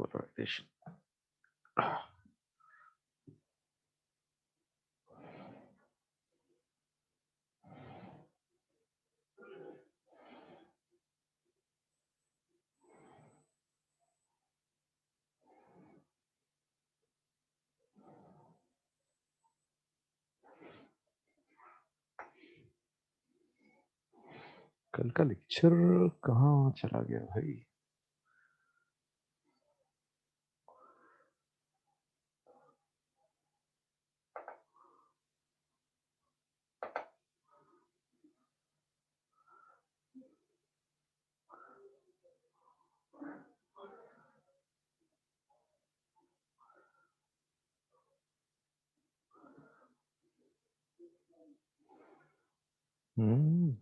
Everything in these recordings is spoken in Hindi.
polarization. कल का लेक्चर कहाँ चला गया भाई?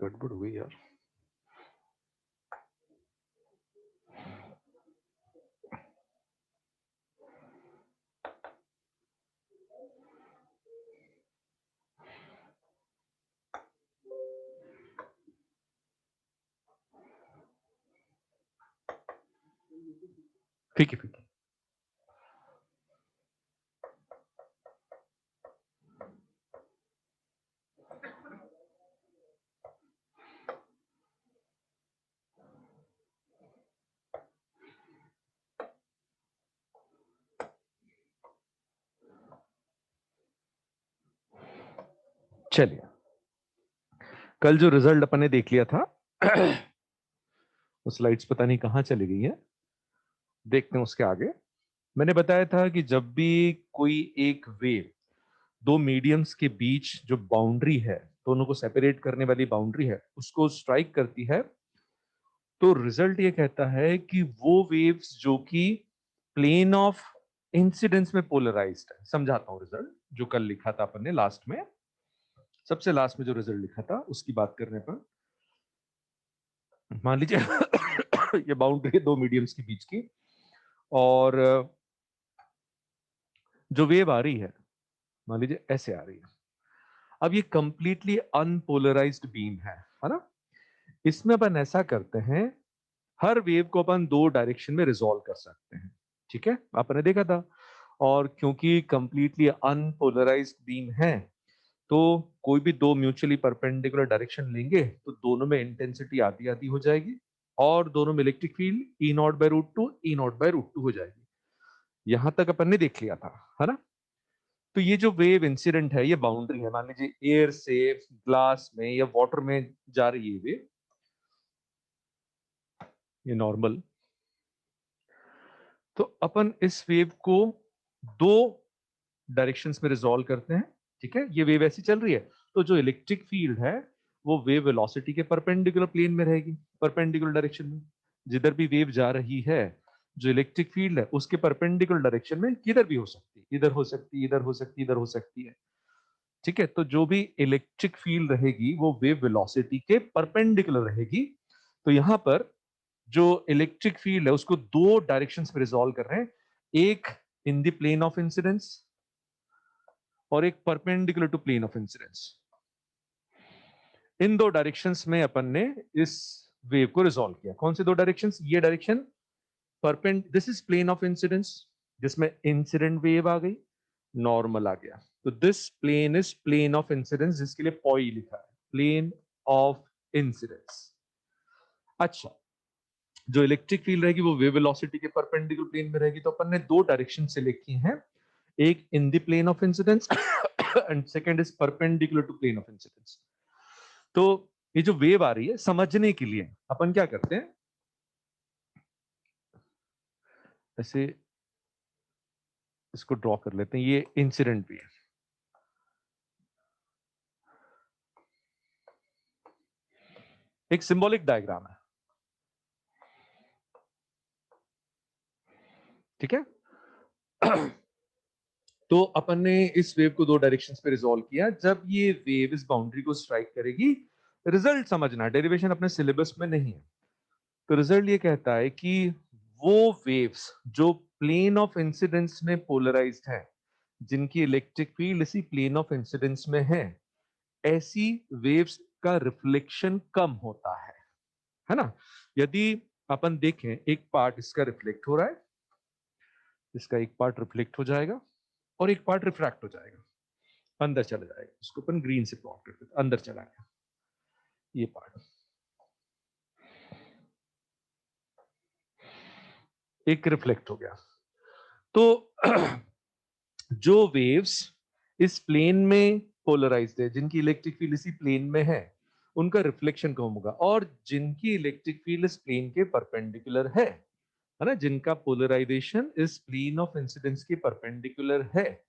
गड़बड़ हुई यार। ठीक है। चलिए, कल जो रिजल्ट अपन ने देख लिया था वो स्लाइड्स पता नहीं कहाँ चली गई है, देखते हैं उसके आगे। मैंने बताया था कि जब भी कोई एक वेव दो मीडियम्स के बीच जो बाउंड्री है, दोनों को सेपरेट करने वाली बाउंड्री है, उसको स्ट्राइक करती है, तो रिजल्ट ये कहता है कि वो वेव्स जो कि प्लेन ऑफ इंसिडेंस में पोलराइज्ड है। समझाता हूं रिजल्ट जो कल लिखा था अपन ने लास्ट में, सबसे लास्ट में जो रिजल्ट लिखा था उसकी बात करने पर मान लीजिए ये बाउंड्री है दो मीडियम्स के बीच की, और जो वेव आ रही है मान लीजिए ऐसे आ रही है। अब ये कंप्लीटली अनपोलराइज्ड बीम है ना। इसमें अपन ऐसा करते हैं, हर वेव को अपन दो डायरेक्शन में रिजॉल्व कर सकते हैं। ठीक है, आपने देखा था। और क्योंकि कंप्लीटली अनपोलराइज्ड बीम है, तो कोई भी दो म्यूचुअली परपेंडिकुलर डायरेक्शन लेंगे तो दोनों में इंटेंसिटी आधी आधी हो जाएगी, और दोनों में electric field E naught by root two E naught by root two हो जाएगी। यहां तक अपन ने देख लिया था, है ना। तो ये जो वेव इंसिडेंट है, ये बाउंड्री है। मान लीजिए एयर से ग्लास में या वाटर में जा रही है वेव, ये नॉर्मल। तो अपन इस वेव को दो डायरेक्शंस में रिजॉल्व करते हैं। ठीक है, ये वेव ऐसी चल रही है, तो जो इलेक्ट्रिक फील्ड है वो वेव वेलोसिटी के परपेंडिकुलर प्लेन में रहेगी, परपेंडिकुलर डायरेक्शन में। जिधर भी वेव जा रही है, जो इलेक्ट्रिक फील्ड है उसके परपेंडिकुलर डायरेक्शन में किधर भी हो सकती है, इधर हो सकती है, इधर हो सकती है, इधर हो सकती है। ठीक है, तो जो भी इलेक्ट्रिक फील्ड रहेगी वो वेव वेलोसिटी के परपेंडिकुलर रहेगी। तो यहां पर जो इलेक्ट्रिक फील्ड है उसको दो डायरेक्शंस में रिजॉल्व कर रहे हैं, एक in the plane of incidence और एक perpendicular to plane of incidence. इन दो डायरेक्शंस में अपन ने इस वेव को रिजॉल्व किया। कौन से दो डायरेक्शंस? ये direction this is plane of incidence, जिसमें इंसिडेंट वेव आ गई, नॉर्मल आ गया। तो this plane is plane of incidence, जिसके लिए पॉई लिखा है, प्लेन ऑफ इंसिडेंस। अच्छा, जो इलेक्ट्रिक फील्ड रहेगी वो वेव वेलोसिटी के परपेंडिकुलर प्लेन में रहेगी। तो अपन ने दो डायरेक्शन से लिखी हैं, एक in the plane of incidence and second is perpendicular to plane of incidence. तो ये जो वेव आ रही है, समझने के लिए अपन क्या करते हैं, ऐसे इसको ड्रॉ कर लेते हैं। ये इंसिडेंट वेव, एक सिंबॉलिक डायग्राम है। ठीक है तो अपन ने इस वेव को दो डायरेक्शंस पे रिजॉल्व किया। जब ये वेव इस बाउंड्री को स्ट्राइक करेगी, रिजल्ट समझना, डेरिवेशन अपने सिलेबस में नहीं है। तो रिजल्ट ये कहता है कि वो वेव्स जो प्लेन ऑफ इंसिडेंस में पोलराइज्ड है, जिनकी इलेक्ट्रिक फील्ड इसी प्लेन ऑफ इंसिडेंस में है, ऐसी वेव्स का रिफ्लेक्शन कम होता है ना। यदि अपन देखें, एक पार्ट इसका रिफ्लेक्ट हो रहा है इसका एक पार्ट रिफ्लेक्ट हो जाएगा और एक पार्ट रिफ्रैक्ट हो जाएगा, अंदर चला जाएगा। उसको अपन ग्रीन से प्लॉट करते हैं, अंदर चला गया ये पार्ट। एक रिफ्लेक्ट हो गया। तो जो वेव्स इस प्लेन में पोलराइज्ड है, जिनकी इलेक्ट्रिक फील्ड इसी प्लेन में है, उनका रिफ्लेक्शन कम होगा। और जिनकी इलेक्ट्रिक फील्ड इस प्लेन के परपेंडिकुलर है ना, जिनका पोलराइजेशन इस प्लेन ऑफ इंसिडेंस के परपेंडिकुलर है,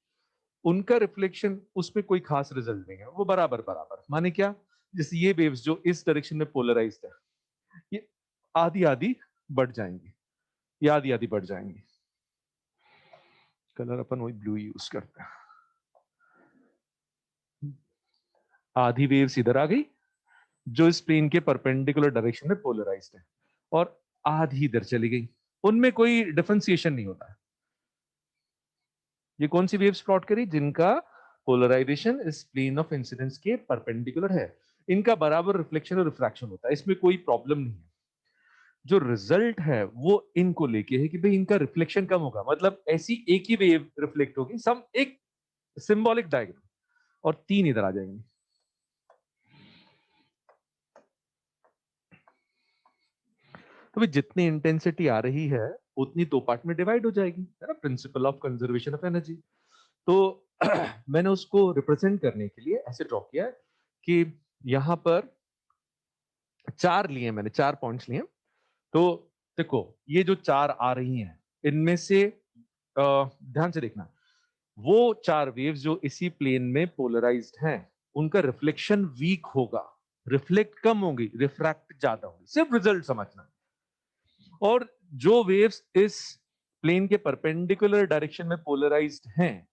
उनका रिफ्लेक्शन उसमें कोई खास रिजल्ट नहीं है, वो बराबर बराबर। माने क्या, जैसे ये वेव्स जो इस डायरेक्शन में पोलराइज्ड है, ये आधी आधी बढ़ जाएंगी, ये आधी आधी बढ़ जाएंगी। कलर अपन वही ब्लू यूज करते हैं। आधी वेव्स इधर आ गई जो इस प्लेन के परपेंडिकुलर डायरेक्शन में पोलराइज्ड है, और आधी इधर चली गई, उनमें कोई डिफरेंशिएशन नहीं होता। ये कौन सी वेव्स प्लॉट करी, जिनका पोलराइजेशन इस प्लेन ऑफ इंसिडेंस के परपेंडिकुलर है, इनका बराबर रिफ्लेक्शन और रिफ्रैक्शन होता है, इसमें कोई प्रॉब्लम नहीं है। जो रिजल्ट है वो इनको लेके है कि भाई इनका रिफ्लेक्शन कम होगा, मतलब ऐसी एक ही वेव रिफ्लेक्ट होगी, सम एक सिंबॉलिक डायग्राम, और तीन इधर आ जाएंगे। तो भाई जितनी इंटेंसिटी आ रही है उतनी दो पार्ट में डिवाइड हो जाएगी, है ना, principle of conservation of energy. तो मैंने उसको रिप्रेजेंट करने के लिए ऐसे ड्रॉ किया है कि यहां पर चार लिए, मैंने चार पॉइंट्स लिए। तो देखो ये जो चार आ रही हैं, इनमें से ध्यान से देखना, वो चार वेव्स जो इसी प्लेन में पोलराइज्ड हैं, उनका रिफ्लेक्शन वीक होगा, रिफ्लेक्ट कम होगी, रिफ्रैक्ट ज्यादा होगी, सिर्फ रिजल्ट समझना। और जो वेव्स इस प्लेन के परपेंडिकुलर डायरेक्शन में पोलराइज्ड हैं,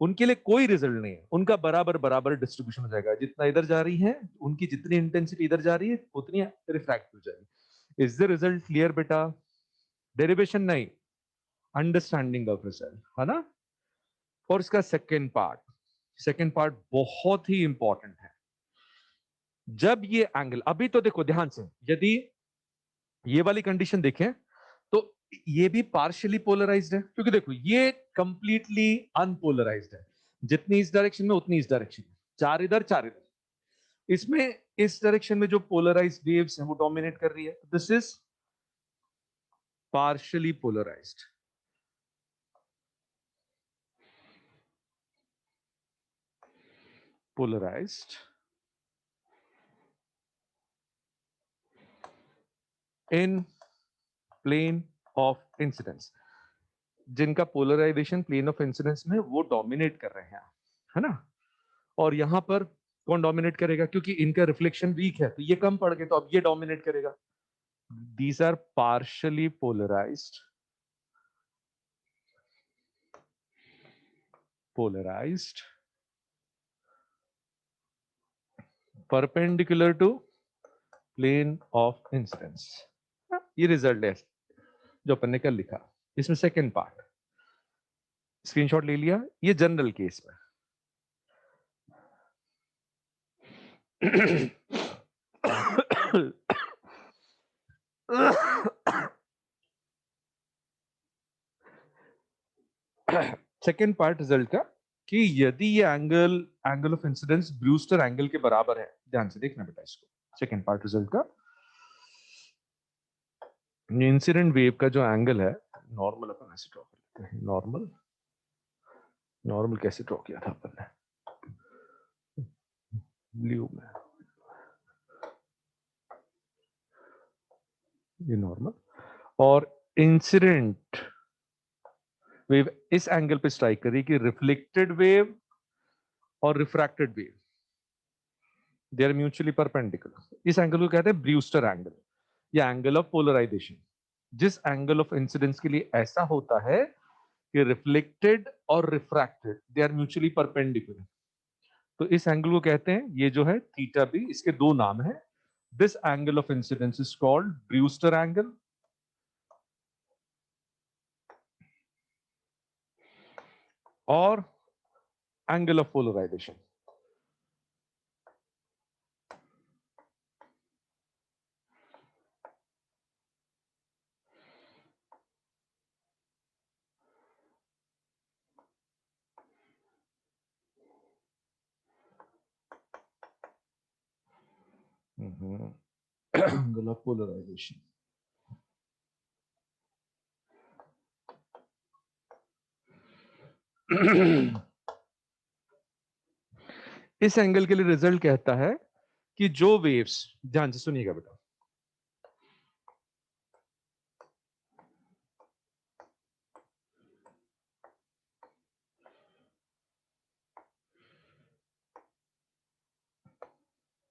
उनके लिए कोई रिजल्ट नहीं है, उनका बराबर बराबर डिस्ट्रीब्यूशन हो जाएगा, जितना इधर जा रही है उनकी जितनी इंटेंसिटी इधर जा रही है उतनी रिफ्रैक्ट हो जाएगी। इज द रिजल्ट क्लियर बेटा? डेरिवेशन नहीं, अंडरस्टैंडिंग ऑफ रिजल्ट, है ना। और इसका सेकेंड पार्ट बहुत ही इंपॉर्टेंट है। जब ये एंगल, अभी तो देखो ध्यान से, यदि ये वाली कंडीशन देखें तो ये भी पार्शियली पोलराइज्ड है, क्योंकि देखो ये कंप्लीटली अनपोलराइज्ड है, जितनी इस डायरेक्शन में उतनी इस डायरेक्शन में, चार इधर चार इधर। इसमें इस डायरेक्शन में जो पोलराइज्ड वेव्स हैं वो डोमिनेट कर रही है, this is partially polarized. Polarized in plane of incidence, जिनका पोलराइजेशन प्लेन ऑफ इंसिडेंस में वो डोमिनेट कर रहे हैं, है ना। और यहां पर कौन डोमिनेट करेगा, क्योंकि इनका रिफ्लेक्शन वीक है तो ये कम पड़ गए, तो अब ये डोमिनेट करेगा। These are partially polarized perpendicular to plane of incidence। ये रिजल्ट है जो अपन ने कल लिखा। इसमें सेकेंड पार्ट स्क्रीनशॉट ले लिया, ये जनरल केस में। सेकेंड पार्ट रिजल्ट का, कि यदि ये angle of incidence Brewster angle के बराबर है, ध्यान से देखना बेटा इसको, सेकेंड पार्ट रिजल्ट का, इंसिडेंट वेव का जो एंगल है, नॉर्मल अपन ऐसे ड्रॉ कर लेते हैं। नॉर्मल कैसे ड्रॉ किया था अपन ने, ब्लू में, ये नॉर्मल, और इंसिडेंट वेव इस एंगल पे स्ट्राइक करी कि रिफ्लेक्टेड वेव और refracted wave, they are mutually perpendicular. इस एंगल को कहते हैं ब्रूस्टर एंगल या एंगल ऑफ पोलराइजेशन। जिस एंगल ऑफ इंसिडेंस के लिए ऐसा होता है कि रिफ्लेक्टेड और refracted they are mutually perpendicular, तो इस एंगल को कहते हैं, ये जो है थीटा बी, इसके दो नाम है। This angle of incidence is called Brewster angle, और angle of polarisation. Angle of polarisation, इस एंगल के लिए रिजल्ट कहता है कि जो वेव्स, ध्यान से सुनिएगा बेटा,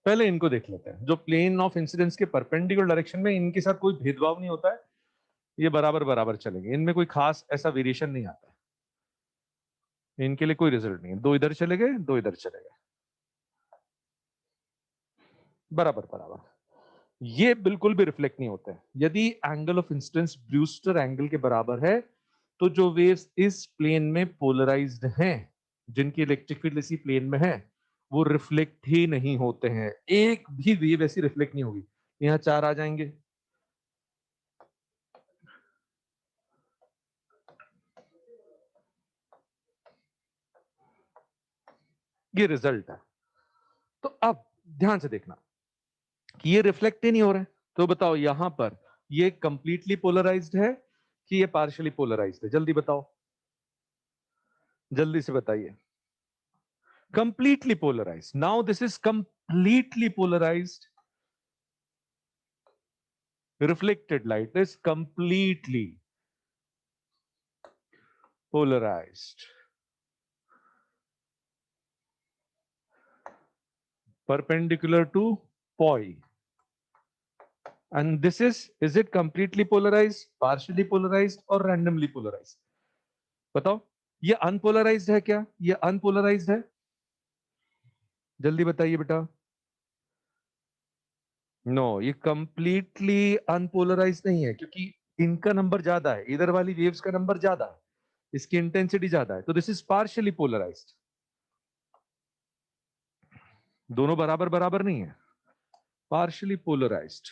पहले इनको देख लेते हैं। जो प्लेन ऑफ इंसिडेंस के परपेंडिकुलर डायरेक्शन में, इनके साथ कोई भेदभाव नहीं होता है, ये बराबर बराबर चलेंगे, इनमें कोई खास ऐसा वेरिएशन नहीं आता है, इनके लिए कोई रिजल्ट नहीं है। दो इधर चले गए, दो इधर चले गए, बराबर बराबर, ये बिल्कुल भी रिफ्लेक्ट नहीं होते हैं। यदि angle of incidence Brewster angle के बराबर है, तो जो वेव्स इस प्लेन में पोलराइज्ड हैं, जिनकी इलेक्ट्रिक फील्ड इसी प्लेन में है, वो रिफ्लेक्ट ही नहीं होते हैं। एक भी वेव ऐसी रिफ्लेक्ट नहीं होगी। यहाँ चार आ जाएंगे, ये रिजल्ट है। तो अब ध्यान से देखना कि ये रिफ्लेक्ट ही नहीं हो रहे हैं। तो बताओ यहां पर ये कंप्लीटली पोलराइज्ड है कि ये पार्शियली पोलराइज्ड है? जल्दी बताओ, जल्दी से बताइए। Completely polarized. Now this is completely polarized. Reflected light is completely polarized. Perpendicular to POI. And this is it completely polarized, partially polarized or randomly polarized? बताओ, ये unpolarized है क्या? ये unpolarized है? जल्दी बताइए बेटा। नो, ये कंप्लीटली अनपोलराइज नहीं है, क्योंकि इनका नंबर ज्यादा है, इधर वाली वेव्स का नंबर ज्यादा है, इसकी इंटेंसिटी ज्यादा है, तो दिस इज पार्शियली पोलराइज्ड। दोनों बराबर बराबर नहीं है, पार्शियली पोलराइज्ड।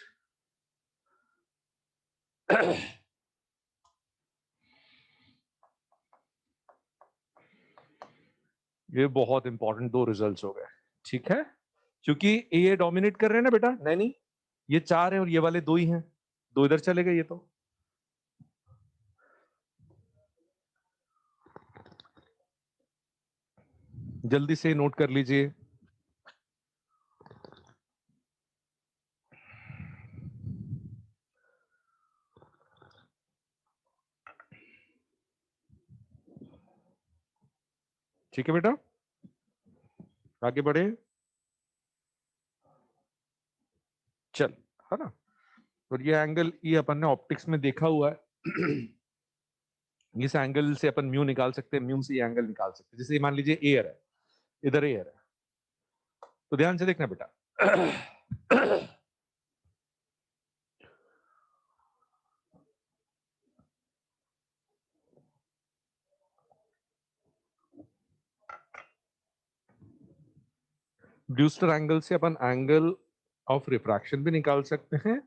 ये बहुत इंपॉर्टेंट दो रिजल्ट्स हो गए, ठीक है? क्योंकि ये डोमिनेट कर रहे हैं ना बेटा, नहीं नहीं, ये चार है और ये वाले दो ही हैं, दो इधर चले गए। ये तो जल्दी से नोट कर लीजिए। ठीक है बेटा, आगे बढ़े, चल, है ना? और ये एंगल, ये अपन ने ऑप्टिक्स में देखा हुआ है। इस एंगल से अपन म्यू निकाल सकते हैं, म्यू से ये एंगल निकाल सकते हैं। जैसे मान लीजिए एयर है, इधर एयर है, तो ध्यान से देखना बेटा। ब्रूस्टर एंगल से अपन एंगल ऑफ रिफ्रैक्शन भी निकाल सकते हैं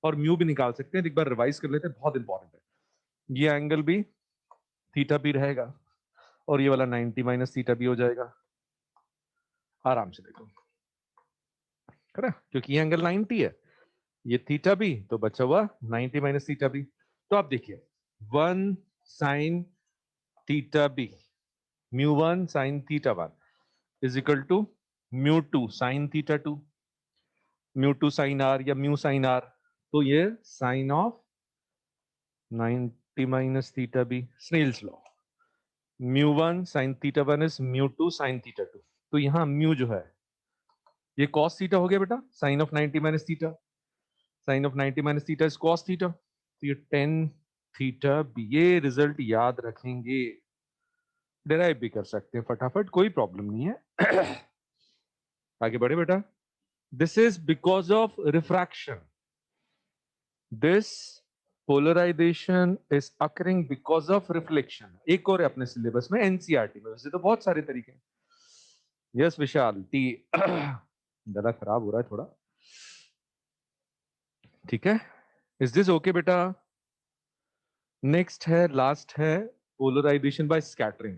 और म्यू भी निकाल सकते हैं। एक बार रिवाइज कर लेते हैं, बहुत इंपॉर्टेंट है। ये एंगल भी थीटा भी रहेगा और ये वाला 90 माइनस थीटा भी हो जाएगा। आराम से देखो, है ना? क्योंकि ये एंगल 90 है, ये थीटा भी, तो बचा हुआ 90 माइनस थीटा भी। तो आप देखिए, 1 sine theta B, mu 1 sine theta 1 is equal to mu 2 sine theta 2, mu 2 sine R या म्यू साइन आर, तो ये sine of 90 minus theta B, Snell's law. Mu 1 sine theta 1 is mu 2 sine theta 2। तो यहां म्यू जो है, ये cos थीटा हो गया बेटा, sine of 90 minus theta, sine of 90 minus theta is cos theta, तो ये 10 थीटा बी। ये रिजल्ट याद रखेंगे, डिराइव भी कर सकते हैं फटाफट, कोई प्रॉब्लम नहीं है। आगे बढ़े बेटा। This is because of refraction, this polarization is occurring because of reflection. एक और है अपने सिलेबस में, एनसीईआरटी में, वैसे तो बहुत सारे तरीके हैं। यस विशाल टी, गला खराब हो रहा है थोड़ा, ठीक है? इज दिस ओके बेटा? नेक्स्ट है, लास्ट है, polarization by scattering.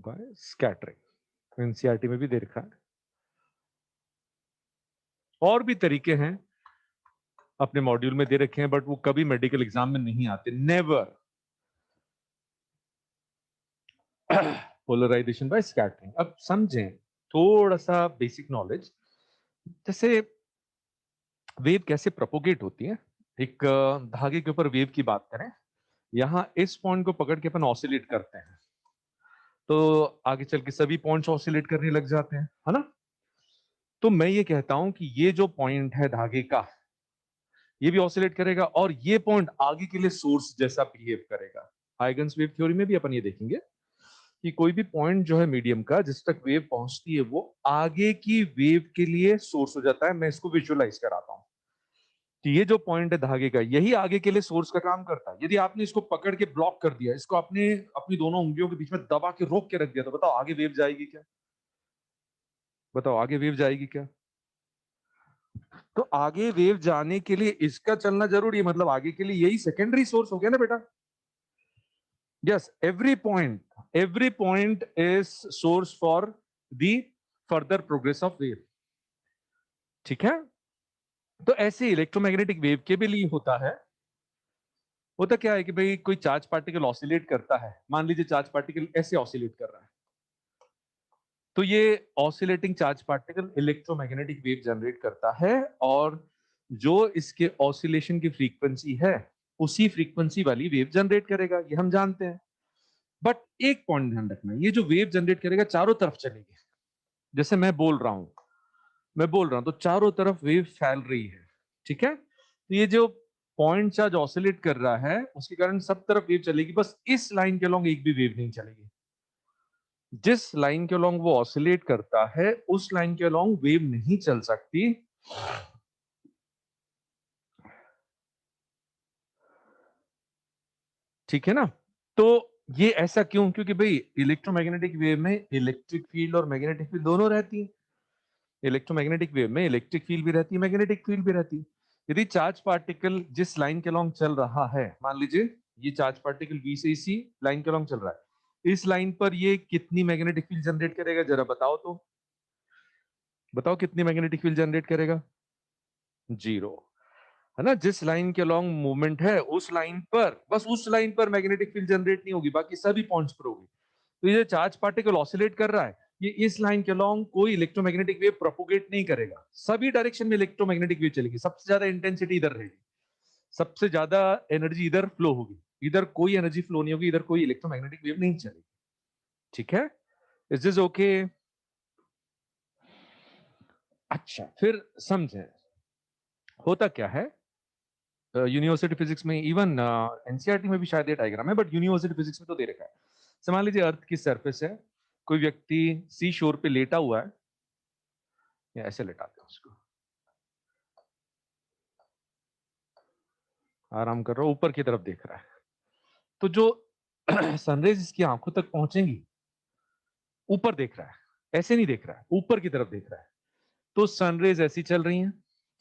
By scattering, NCERT में भी दे रखा है। और भी तरीके हैं अपने मॉड्यूल में दे रखे हैं, बट वो कभी मेडिकल एग्जाम में नहीं आते, नेवर। Polarisation by scattering. अब समझें थोड़ा सा बेसिक नॉलेज, जैसे वेव कैसे प्रोपोगेट होती है। एक धागे के ऊपर वेव की बात करें, यहां इस पॉइंट को पकड़ के अपन ऑसिलेट करते हैं, तो आगे चल के सभी पॉइंट्स ऑसिलेट करने लग जाते हैं, है ना। तो मैं ये कहता हूं कि ये जो पॉइंट है धागे का, ये भी ऑसिलेट करेगा, और ये पॉइंट आगे के लिए सोर्स जैसा बिहेव करेगा। हाइगन्स वेव थ्योरी में भी अपन ये देखेंगे कि कोई भी पॉइंट जो है मीडियम का, जिस तक वेव पहुंचती है, वो आगे की वेव के लिए सोर्स हो जाता है। मैं इसको विजुअलाइज कराता हूं कि ये जो पॉइंट है धागे का, यही आगे के लिए सोर्स का काम करता है। यदि आपने इसको पकड़ के ब्लॉक कर दिया, इसको आपने अपनी दोनों उंगलियों के बीच में दबा के रोक के रख दिया, तो बताओ आगे वेव जाएगी क्या? बताओ आगे वेव जाएगी क्या? तो आगे वेव जाने के लिए इसका चलना जरूरी है, मतलब आगे के लिए यही सेकेंडरी सोर्स हो गया ना बेटा। Yes, every point is source for the further progress of wave. ठीक है, तो ऐसे इलेक्ट्रोमैग्नेटिक वेव के भी लिए होता है। होता क्या है कि भाई कोई चार्ज पार्टिकल ऑसिलेट करता है, मान लीजिए चार्ज पार्टिकल ऐसे ऑसिलेट कर रहा है, तो ये oscillating charge particle electromagnetic wave generate करता है, और जो इसके ऑसिलेशन की फ्रीक्वेंसी है, उसी फ्रीक्वेंसी वाली वेव जनरेट करेगा, ये हम जानते हैं। बट एक पॉइंट ध्यान रखना, ये जो वेव जनरेट करेगा चारों तरफ चलेगी। जैसे मैं बोल रहा हूं तो चारों तरफ वेव फैल रही है। ठीक है, तो ये जो पॉइंट चार्ज ऑसिलेट कर रहा है, उसके कारण सब तरफ वेव चलेगी, बस इस लाइन के अलॉन्ग एक भी वेव नहीं चलेगी। जिस लाइन के अलॉन्ग वो ऑसिलेट करता है, उस लाइन के अलॉन्ग वेव नहीं चल सकती। ठीक है ना। तो ये ऐसा क्यों? क्योंकि भाई इलेक्ट्रोमैग्नेटिक वेव में इलेक्ट्रिक फील्ड और मैग्नेटिक फील्ड दोनों रहती है। इलेक्ट्रोमैग्नेटिक वेव में इलेक्ट्रिक फील्ड भी रहती है, मैग्नेटिक फील्ड भी रहती है। यदि चार्ज पार्टिकल जिस लाइन के अलॉन्ग चल रहा है, मान लीजिए ये चार्ज पार्टिकल बी से इसी लाइन के अलॉन्ग चल रहा है, इस लाइन पर ये कितनी मैग्नेटिक फील्ड जनरेट करेगा, जरा बताओ तो। बताओ कितनी मैग्नेटिक फील्ड जनरेट करेगा? जीरो, है ना। जिस लाइन के अलॉन्ग मूवमेंट है, उस लाइन पर, बस उस लाइन पर मैग्नेटिक फील्ड जनरेट नहीं होगी, बाकी सभी पॉइंट्स पर होगी। तो ये चार्ज पार्टिकल ऑसिलेट कर रहा है, ये इस लाइन के अलॉन्ग कोई इलेक्ट्रोमैग्नेटिक वेव प्रोपोगेट नहीं करेगा। सभी डायरेक्शन में इलेक्ट्रोमैग्नेटिक वेव चलेगी, सबसे ज्यादा इंटेंसिटी इधर रहेगी, सबसे ज्यादा एनर्जी इधर फ्लो होगी, इधर कोई एनर्जी फ्लो नहीं होगी, इधर कोई इलेक्ट्रोमैग्नेटिक वेव नहीं चलेगी। ठीक है, इज दिस ओके? अच्छा, फिर समझें होता क्या है। यूनिवर्सिटी फिजिक्स में, इवन एनसीईआरटी में भी शायद ये डायग्राम है, बट यूनिवर्सिटी फिजिक्स में तो दे रखा है। मान लीजिए अर्थ की सरफेस है, कोई व्यक्ति सी शोर पे लेटा हुआ है, या ऐसे लेटाते हैं उसको, आराम कर रहा है, ऊपर की तरफ देख रहा है, तो जो सनरेज इसकी आंखों तक पहुंचेंगी, ऊपर देख रहा है, ऐसे नहीं देख रहा है, ऊपर की तरफ देख रहा है, तो सनरेज ऐसी चल रही हैं।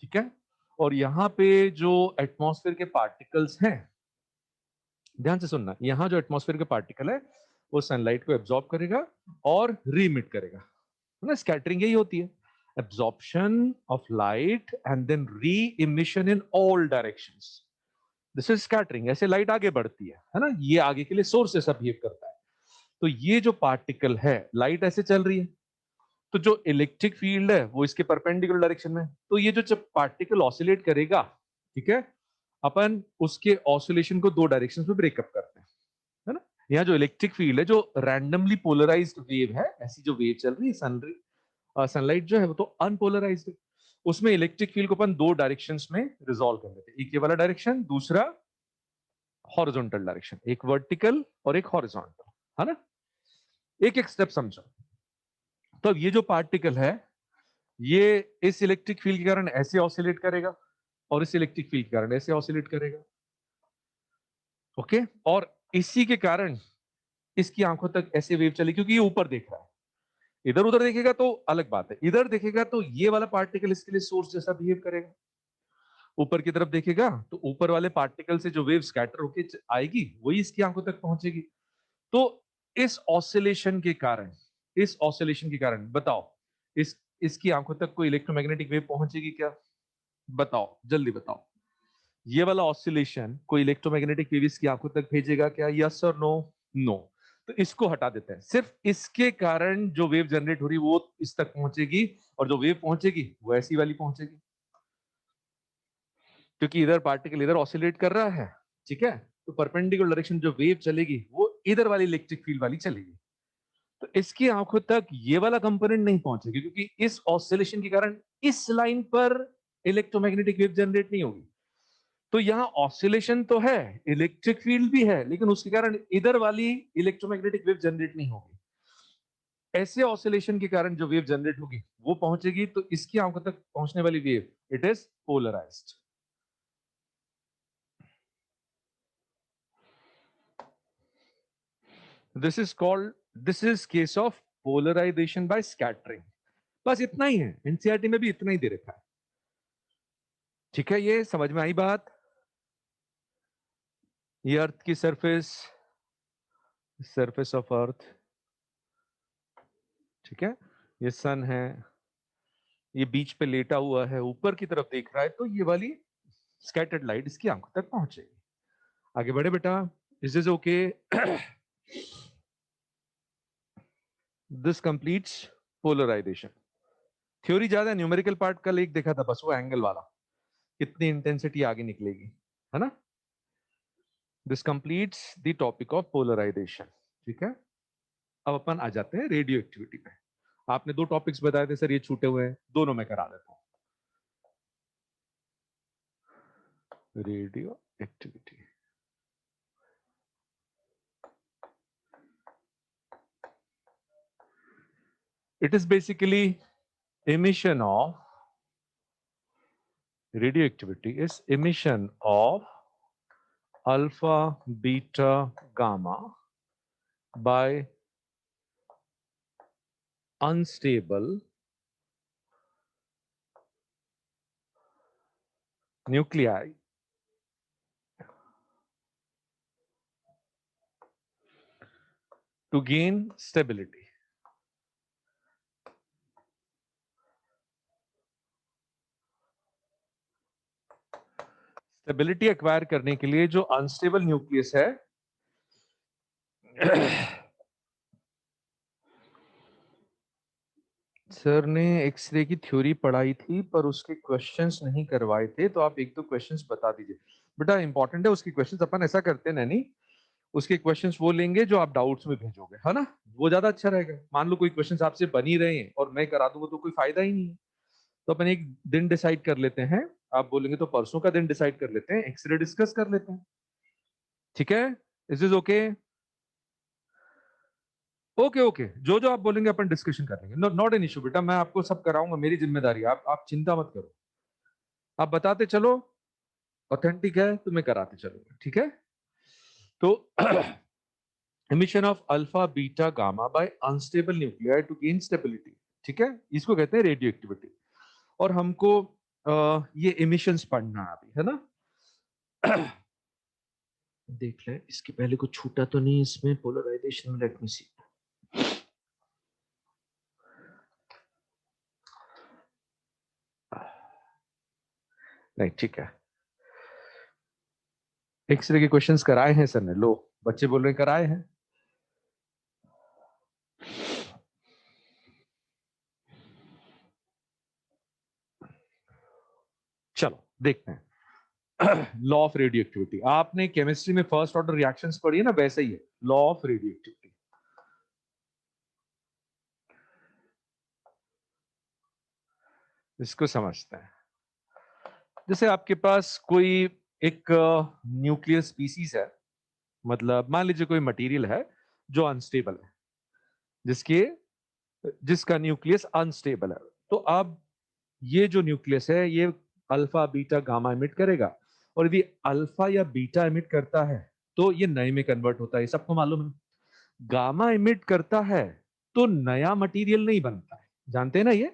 ठीक है, और यहां पे जो एटमॉस्फेयर के पार्टिकल्स हैं, ध्यान से सुनना, यहां जो एटमॉस्फेयर के पार्टिकल है, वो सनलाइट को एब्जॉर्ब करेगा और रीमिट करेगा, है ना। स्कैटरिंग यही होती है, absorption of light and then re emission in all directions. This is scattering. ऐसे लाइट आगे बढ़ती है ना, ये आगे के लिए सोर्स जैसा बिहेव करता है। तो ये जो पार्टिकल है, लाइट ऐसे चल रही है, तो जो इलेक्ट्रिक फील्ड है वो इसके परपेंडिकुलर डायरेक्शन में, तो ये जो जब पार्टिकल ऑसिलेट करेगा, ठीक है, अपन उसके ऑसिलेशन को दो डायरेक्शंस में ब्रेकअप करते हैं, है ना। यहाँ जो इलेक्ट्रिक फील्ड है, जो रैंडमली पोलराइज्ड वेव है, ऐसी जो वेव चल रही है, सनलाइट जो है वो तो अनपोलराइज्ड है, उसमें इलेक्ट्रिक फील्ड को अपन दो डायरेक्शंस में रिजॉल्व कर लेते हैं। एक ये वाला डायरेक्शन, दूसरा हॉरिजॉन्टल डायरेक्शन, एक वर्टिकल और एक हॉरिजॉन्टल, है ना। एक एक स्टेप समझो। तो अब ये जो पार्टिकल है, ये इस इलेक्ट्रिक फील्ड के कारण ऐसे ऑसिलेट करेगा, और इस इलेक्ट्रिक फील्ड के कारण ऐसे ऑसिलेट करेगा। ओके, और इसी के कारण इसकी आंखों तक ऐसे वेव चली, क्योंकि ये ऊपर देख रहा है। इधर उधर देखेगा तो अलग बात है, इधर देखेगा तो ये वाला पार्टिकल इसके लिए सोर्स जैसा बिहेव करेगा। ऊपर की तरफ देखेगा तो ऊपर वाले पार्टिकल से जो वेव स्कैटर होके आएगी, वही इसकी आंखों तक पहुंचेगी। तो इस ऑसिलेशन के कारण बताओ, इसकी आंखों तक कोई इलेक्ट्रोमैग्नेटिक वेव पहुंचेगी क्या? बताओ, जल्दी बताओ। ये वाला ऑसिलेशन कोई इलेक्ट्रोमैग्नेटिक वेव इसकी आंखों तक भेजेगा क्या? यस और नो? नो। तो इसको हटा देते हैं। सिर्फ इसके कारण जो वेव जनरेट हो रही वो इस तक पहुंचेगी, और जो वेव पहुंचेगी वो ऐसी वाली पहुंचेगी, क्योंकि इधर पार्टिकल इधर ऑसिलेट कर रहा है, ठीक है? तो परपेंडिकुलर डायरेक्शन जो वेव चलेगी वो इधर वाली इलेक्ट्रिक फील्ड वाली चलेगी। तो इसकी आंखों तक ये वाला कंपोनेंट नहीं पहुंचेगी, क्योंकि इस ऑसिलेशन के कारण इस लाइन पर इलेक्ट्रोमैग्नेटिक वेव जनरेट नहीं होगी। तो यहां ऑसिलेशन तो है, इलेक्ट्रिक फील्ड भी है, लेकिन उसके कारण इधर वाली इलेक्ट्रोमैग्नेटिक वेव जनरेट नहीं होगी। ऐसे ऑसिलेशन के कारण जो वेव जनरेट होगी वो पहुंचेगी। तो इसकी आंखों तक पहुंचने वाली wave it is polarized. This is case of polarization by scattering. बस इतना ही है, एनसीईआरटी में भी इतना ही दे रखा है। ठीक है, ये समझ में आई बात? ये अर्थ की सरफेस ऑफ अर्थ, ठीक है, ये सन है, ये बीच पे लेटा हुआ है, ऊपर की तरफ देख रहा है, तो ये वाली स्कैटर्ड लाइट इसकी आंखों तक पहुंचेगी। आगे बढ़े बेटा, is this okay? This completes polarization. Theory ज्यादा, न्यूमेरिकल पार्ट कल एक देखा था बस, वो एंगल वाला, कितनी इंटेंसिटी आगे निकलेगी, है ना? This completes the topic of polarization. ठीक है, अब अपन आ जाते हैं रेडियो एक्टिविटी पे। आपने दो टॉपिक्स बताए थे सर, ये छूटे हुए हैं, दोनों में करा देता हूं। Radio activity, it is basically emission of radioactivity is emission of alpha, beta, gamma by unstable nuclei to gain stability. Stability acquire करने के लिए जो अनस्टेबल न्यूक्लियस है सर ने एक्सरे की थ्योरी पढ़ाई थी पर उसके क्वेश्चंस नहीं करवाए थे, तो आप एक दो क्वेश्चंस बता दीजिए बेटा, इंपॉर्टेंट है उसकी क्वेश्चंस। अपन ऐसा करते हैं नैनी, उसके क्वेश्चंस वो लेंगे जो आप डाउट्स में भेजोगे, है ना? वो ज्यादा अच्छा रहेगा। मान लो कोई क्वेश्चंस आपसे बन ही रहे हैं और मैं करा दूंगा तो कोई फायदा ही नहीं है। तो अपन एक दिन डिसाइड कर लेते हैं, आप बोलेंगे तो परसों का दिन डिसाइड कर लेते हैं, एक्सरे डिस्कस कर लेते हैं। ठीक है, is is okay? Okay okay, जो जो आप बोलेंगे अपन डिस्कशन कर लेंगे, नॉट एन इशू बेटा, मैं आपको सब कराऊंगा, मेरी जिम्मेदारी है, आप चिंता मत करो। आप बताते चलो, ऑथेंटिक है तो मैं कराते चलूंगा, ठीक है? तो emission of alpha beta gamma by unstable nuclei to gain stability, ठीक है, इसको कहते हैं रेडियो एक्टिविटी। और हमको ये इमिशंस पढ़ना है अभी, है ना? देख ले, इसके पहले कुछ छूटा तो नहीं इसमें पोलराइजेशन में? लेट मी सी। नहीं, ठीक है। एक्सरे के क्वेश्चंस कराए हैं सर ने, लो बच्चे बोल रहे हैं कराए हैं। चलो देखते हैं। लॉ ऑफ रेडियो एक्टिविटी, आपने केमिस्ट्री में फर्स्ट ऑर्डर रिएक्शंस पढ़ी है ना, वैसे ही है लॉ ऑफ रेडियो एक्टिविटी। इसको समझते हैं। जैसे आपके पास कोई एक न्यूक्लियस स्पीसीज है, मतलब मान लीजिए कोई मटेरियल है जो अनस्टेबल है, जिसका न्यूक्लियस अनस्टेबल है। तो अब ये जो न्यूक्लियस है ये अल्फा बीटा गामा एमिट करेगा, और यदि अल्फा या बीटा एमिट करता है तो ये नए में कन्वर्ट होता है, सबको मालूम है। गामा एमिट करता है तो नया मटेरियल नहीं बनता है, जानते हैं ना ये,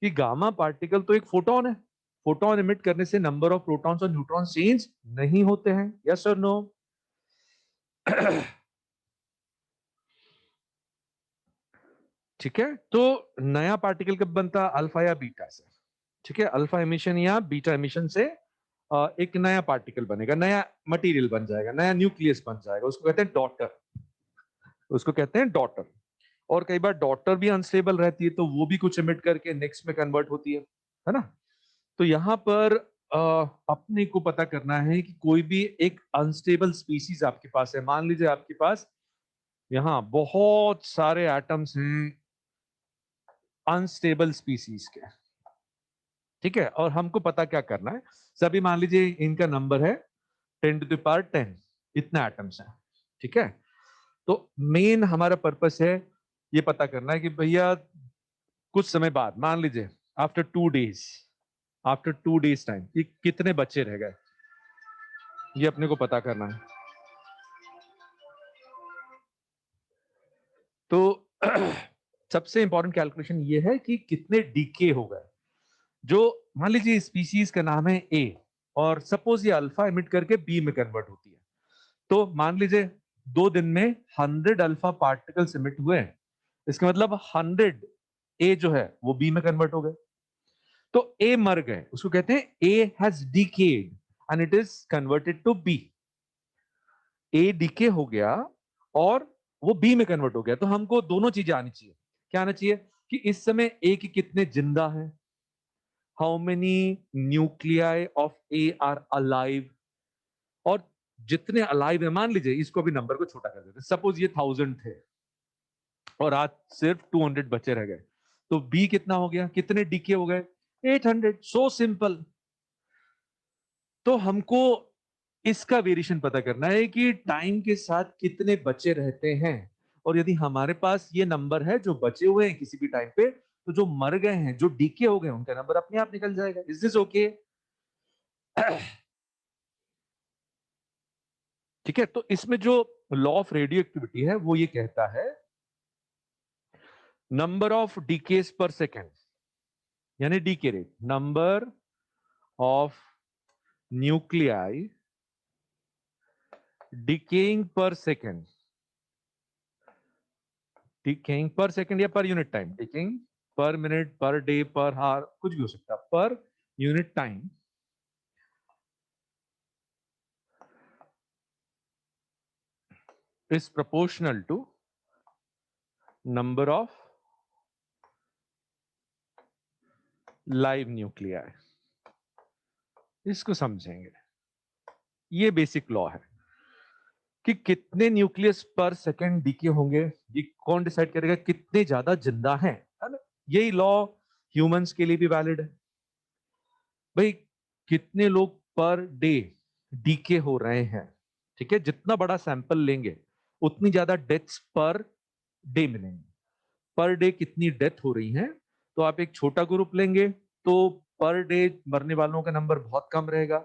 कि गामा पार्टिकल तो एक फोटोन है, फोटोन एमिट करने से नंबर ऑफ प्रोटॉन्स और न्यूट्रॉन चेंज नहीं होते हैं, यस और नो? ठीक है, तो नया पार्टिकल कब बनता? अल्फा या बीटा से। ठीक है, अल्फा एमिशन या बीटा एमिशन से एक नया पार्टिकल बनेगा, नया मटेरियल बन जाएगा, नया न्यूक्लियस बन जाएगा, उसको कहते हैं डॉटर, उसको कहते हैं डॉटर। और कई बार डॉटर भी अनस्टेबल रहती है, तो वो भी कुछ एमिट करके नेक्स्ट में कन्वर्ट होती है ना। तो यहाँ पर अपने को पता करना है कि कोई भी एक अनस्टेबल स्पीसीज आपके पास है। मान लीजिए आपके पास यहाँ बहुत सारे एटम्स हैं अनस्टेबल स्पीसीज के, ठीक है, और हमको पता क्या करना है, सभी मान लीजिए इनका नंबर है 10⁻10, इतना एटम्स है, ठीक है। तो मेन हमारा पर्पस है ये पता करना है कि भैया कुछ समय बाद, मान लीजिए आफ्टर 2 डेज टाइम, कि कितने बच्चे रह गए, ये अपने को पता करना है। तो सबसे इंपॉर्टेंट कैलकुलेशन ये है कि कितने डीके हो गए। जो मान लीजिए स्पीसीज का नाम है ए, और सपोज ये अल्फा एमिट करके बी में कन्वर्ट होती है, तो मान लीजिए 2 दिन में 100 अल्फा पार्टिकल्स एमिट हुए हैं, इसका मतलब 100 ए जो है वो बी में कन्वर्ट हो गए। तो ए मर गए, उसको कहते हैं A has decayed and it is converted to B. A decay हो गया और वो बी में कन्वर्ट हो गया। तो हमको दोनों चीजें आनी चाहिए। क्या आना चाहिए कि इस समय ए के कितने जिंदा हैं, how many nuclei of A R alive, और जितने अलाइव है, मान लीजिए इसको भी नंबर को छोटा कर देते हैं, सपोज ये 1000 थे और आज सिर्फ 200 बचे रह गए, तो बी कितना हो गया, कितने डीके हो गए, 800। So simple. तो हमको इसका वेरिएशन पता करना है कि टाइम के साथ कितने बचे रहते हैं, और यदि हमारे पास ये नंबर है जो बचे हुए हैं किसी भी टाइम पे, तो जो मर गए हैं, जो डीके हो गए, उनका नंबर अपने आप निकल जाएगा। Is this okay? ठीक है, तो इसमें जो लॉ ऑफ रेडियो एक्टिविटी है वो ये कहता है number of decays per second, यानी decay rate, number of nuclei decaying per second, decaying per second या per unit time, decaying per minute, per day, per hour, कुछ भी हो सकता है, per unit time is proportional to number of live nuclei। इसको समझेंगे, ये बेसिक लॉ है कि कितने न्यूक्लियस पर सेकेंड डीके होंगे, ये कौन डिसाइड करेगा, कितने ज्यादा जिंदा हैं, है ना। यही लॉ ह्यूमंस के लिए भी वैलिड है। भाई कितने लोग पर डे डीके हो रहे हैं, ठीक है, जितना बड़ा सैंपल लेंगे उतनी ज्यादा डेथ्स पर डे मिलेंगे। पर डे कितनी डेथ हो रही है, तो आप एक छोटा ग्रुप लेंगे तो पर डे मरने वालों का नंबर बहुत कम रहेगा।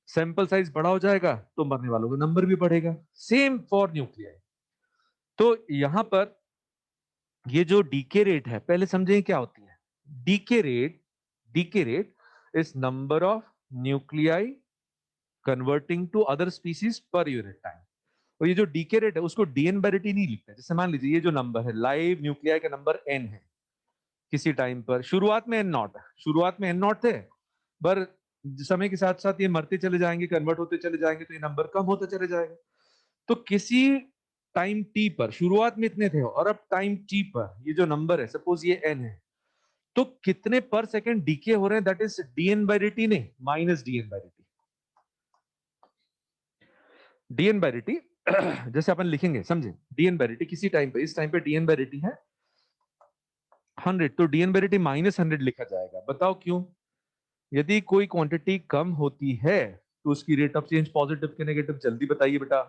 सैंपल साइज बड़ा हो जाएगा तो मरने वालों का नंबर भी बढ़ेगा। Same for nuclei. तो यहां पर ये जो डीके रेट है, पहले समझें क्या होती है। Decay rate is number of nuclei converting to other species per unit time. और ये जो डीके रेट है उसको डीएन बाई डी नहीं लिखते। जैसे मान लीजिए ये जो नंबर है, लाइव न्यूक्लियाई का नंबर एन है, किसी टाइम पर शुरुआत में एन नॉट, शुरुआत में एन नॉट थे, पर समय के साथ साथ ये मरते चले जाएंगे, कन्वर्ट होते चले जाएंगे, तो ये नंबर कम होता चले जाएगा। तो किसी टाइम टी पर शुरुआत में इतने थे और अब टाइम टी पर ये जो नंबर है, सपोज ये एन है, तो कितने पर सेकेंड डीके हो रहे हैं, that is dN by D t, नहीं minus dN by D t. DN by D t जैसे अपन लिखेंगे, समझे, डीएन बाई डी टी किसी टाइम पे, इस टाइम पे डीएन बाई डी टी है 100, तो DN by D T minus 100 लिखा जाएगा। बताओ क्यों? यदि कोई क्वांटिटी कम होती है तो उसकी रेट ऑफ चेंज पॉजिटिव के नेगेटिव, जल्दी बताइए बेटा।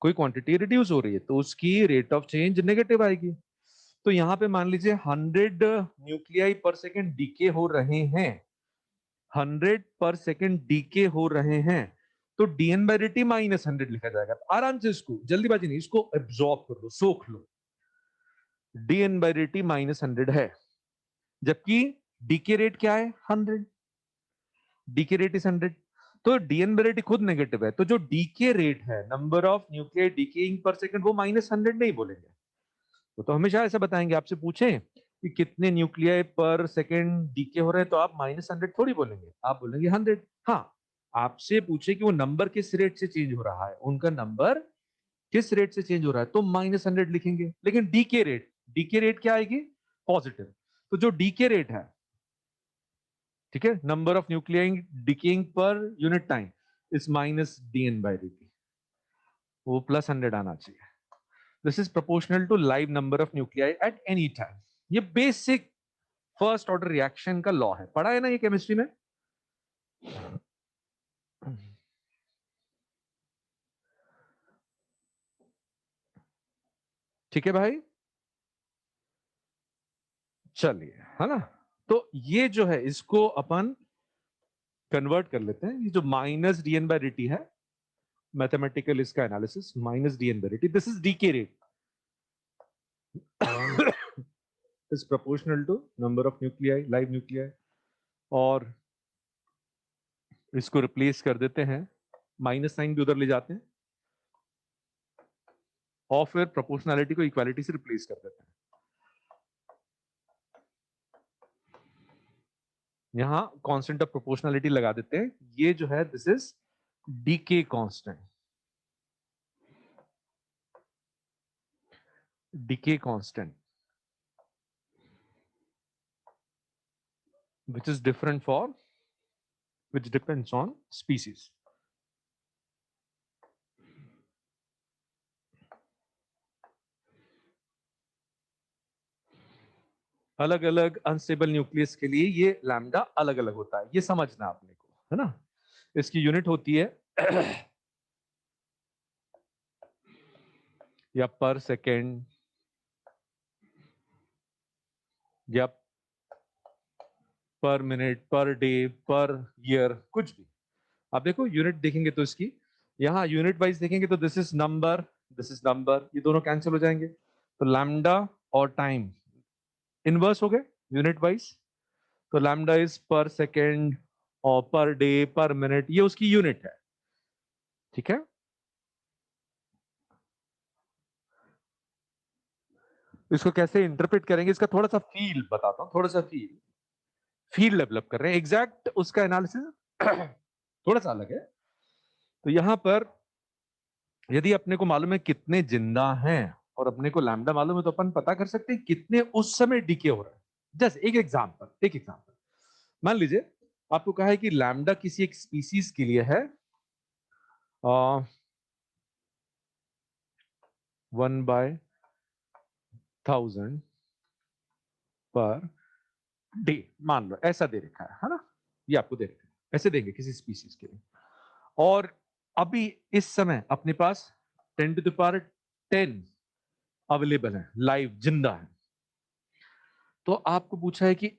कोई क्वांटिटी रिड्यूस हो रही है तो उसकी रेट ऑफ चेंज नेगेटिव आएगी। तो यहां पे मान लीजिए 100 न्यूक्लियाई पर सेकेंड डीके हो रहे हैं, 100 पर सेकेंड डीके हो रहे हैं, तो DN by D T minus 100 लिखा जाएगा। आराम से इसको, जल्दीबाजी नहीं, इसको एब्जॉर्ब कर लो, सोख लो। DN by D T minus 100 है, जबकि डीके रेट क्या है, 100, डीके रेट इज 100। तो डीएन बाई डी टी खुद नेगेटिव है, तो जो डीके रेट है, नंबर ऑफ न्यूक्लियाई डीकेइंग पर सेकंड, वो माइनस 100 नहीं बोलेंगे, वो तो हमेशा ऐसा बताएंगे। आपसे पूछें कि कितने न्यूक्लियाई पर सेकेंड डीके हो रहे हैं तो आप -100 थोड़ी बोलेंगे, आप बोलेंगे 100। हाँ, आपसे पूछे कि वो नंबर किस रेट से चेंज हो रहा है, उनका नंबर किस रेट से चेंज हो रहा है, तो -100 लिखेंगे। लेकिन डीके रेट क्या आएगी? पॉजिटिव। तो जो डीके रेट है, ठीक है, number of nuclei decaying per unit time is -dn/dt, वो +100 आना चाहिए। This is proportional to live number of nuclei at any time. ये बेसिक फर्स्ट ऑर्डर रिएक्शन का लॉ है, पढ़ा है ना ये केमिस्ट्री में। ठीक है भाई, चलिए, है ना। तो ये जो है इसको अपन कन्वर्ट कर लेते हैं। ये जो -dn/dt है, मैथमेटिकल इसका analysis, -dn/dt, this is decay rate is proportional to number of nuclei, live nuclei। और इसको रिप्लेस कर देते हैं, माइनस साइन भी उधर ले जाते हैं, और फिर प्रोपोर्शनैलिटी को इक्वालिटी से रिप्लेस कर देते हैं। यहां कांस्टेंट ऑफ प्रोपोर्शनैलिटी लगा देते हैं। ये जो है this is decay constant, decay constant which is different for, which depends on species। अलग अलग अनस्टेबल न्यूक्लियस के लिए ये लैम्डा अलग अलग होता है, ये समझना आपने को, है ना। इसकी यूनिट होती है या पर सेकेंड या पर minute, per day, per year, कुछ भी। आप देखो यूनिट देखेंगे तो इसकी, यहाँ यूनिट वाइज देखेंगे तो this is number, this is number, ये दोनों कैंसिल हो जाएंगे। तो लैम्डा और टाइम इनवर्स हो गए यूनिट वाइज। तो लैम्डा इज पर सेकेंड और पर डे, पर मिनट, ये उसकी यूनिट है। ठीक है, इसको कैसे इंटरप्रेट करेंगे, इसका थोड़ा सा फील बताता हूं, थोड़ा सा फील डेवलप कर रहे हैं। एग्जैक्ट उसका एनालिसिस थोड़ा सा अलग है। तो यहां पर यदि अपने को मालूम है कितने जिंदा हैं और अपने को लैम्डा मालूम है, तो अपन पता कर सकते हैं कितने उस समय डीके हो रहा है। जस्ट एक एग्जांपल मान लीजिए, आपको कहा है कि लैम्डा किसी एक स्पीसीज के लिए है 1/1000 पर डे, मान लो ऐसा दे रखा है ना, ये आपको दे रखा है, ऐसे देंगे किसी स्पीसीज के लिए। और अभी इस समय अपने पास 10⁻10 अवेलेबल है, लाइव जिंदा है। तो आपको पूछा है कि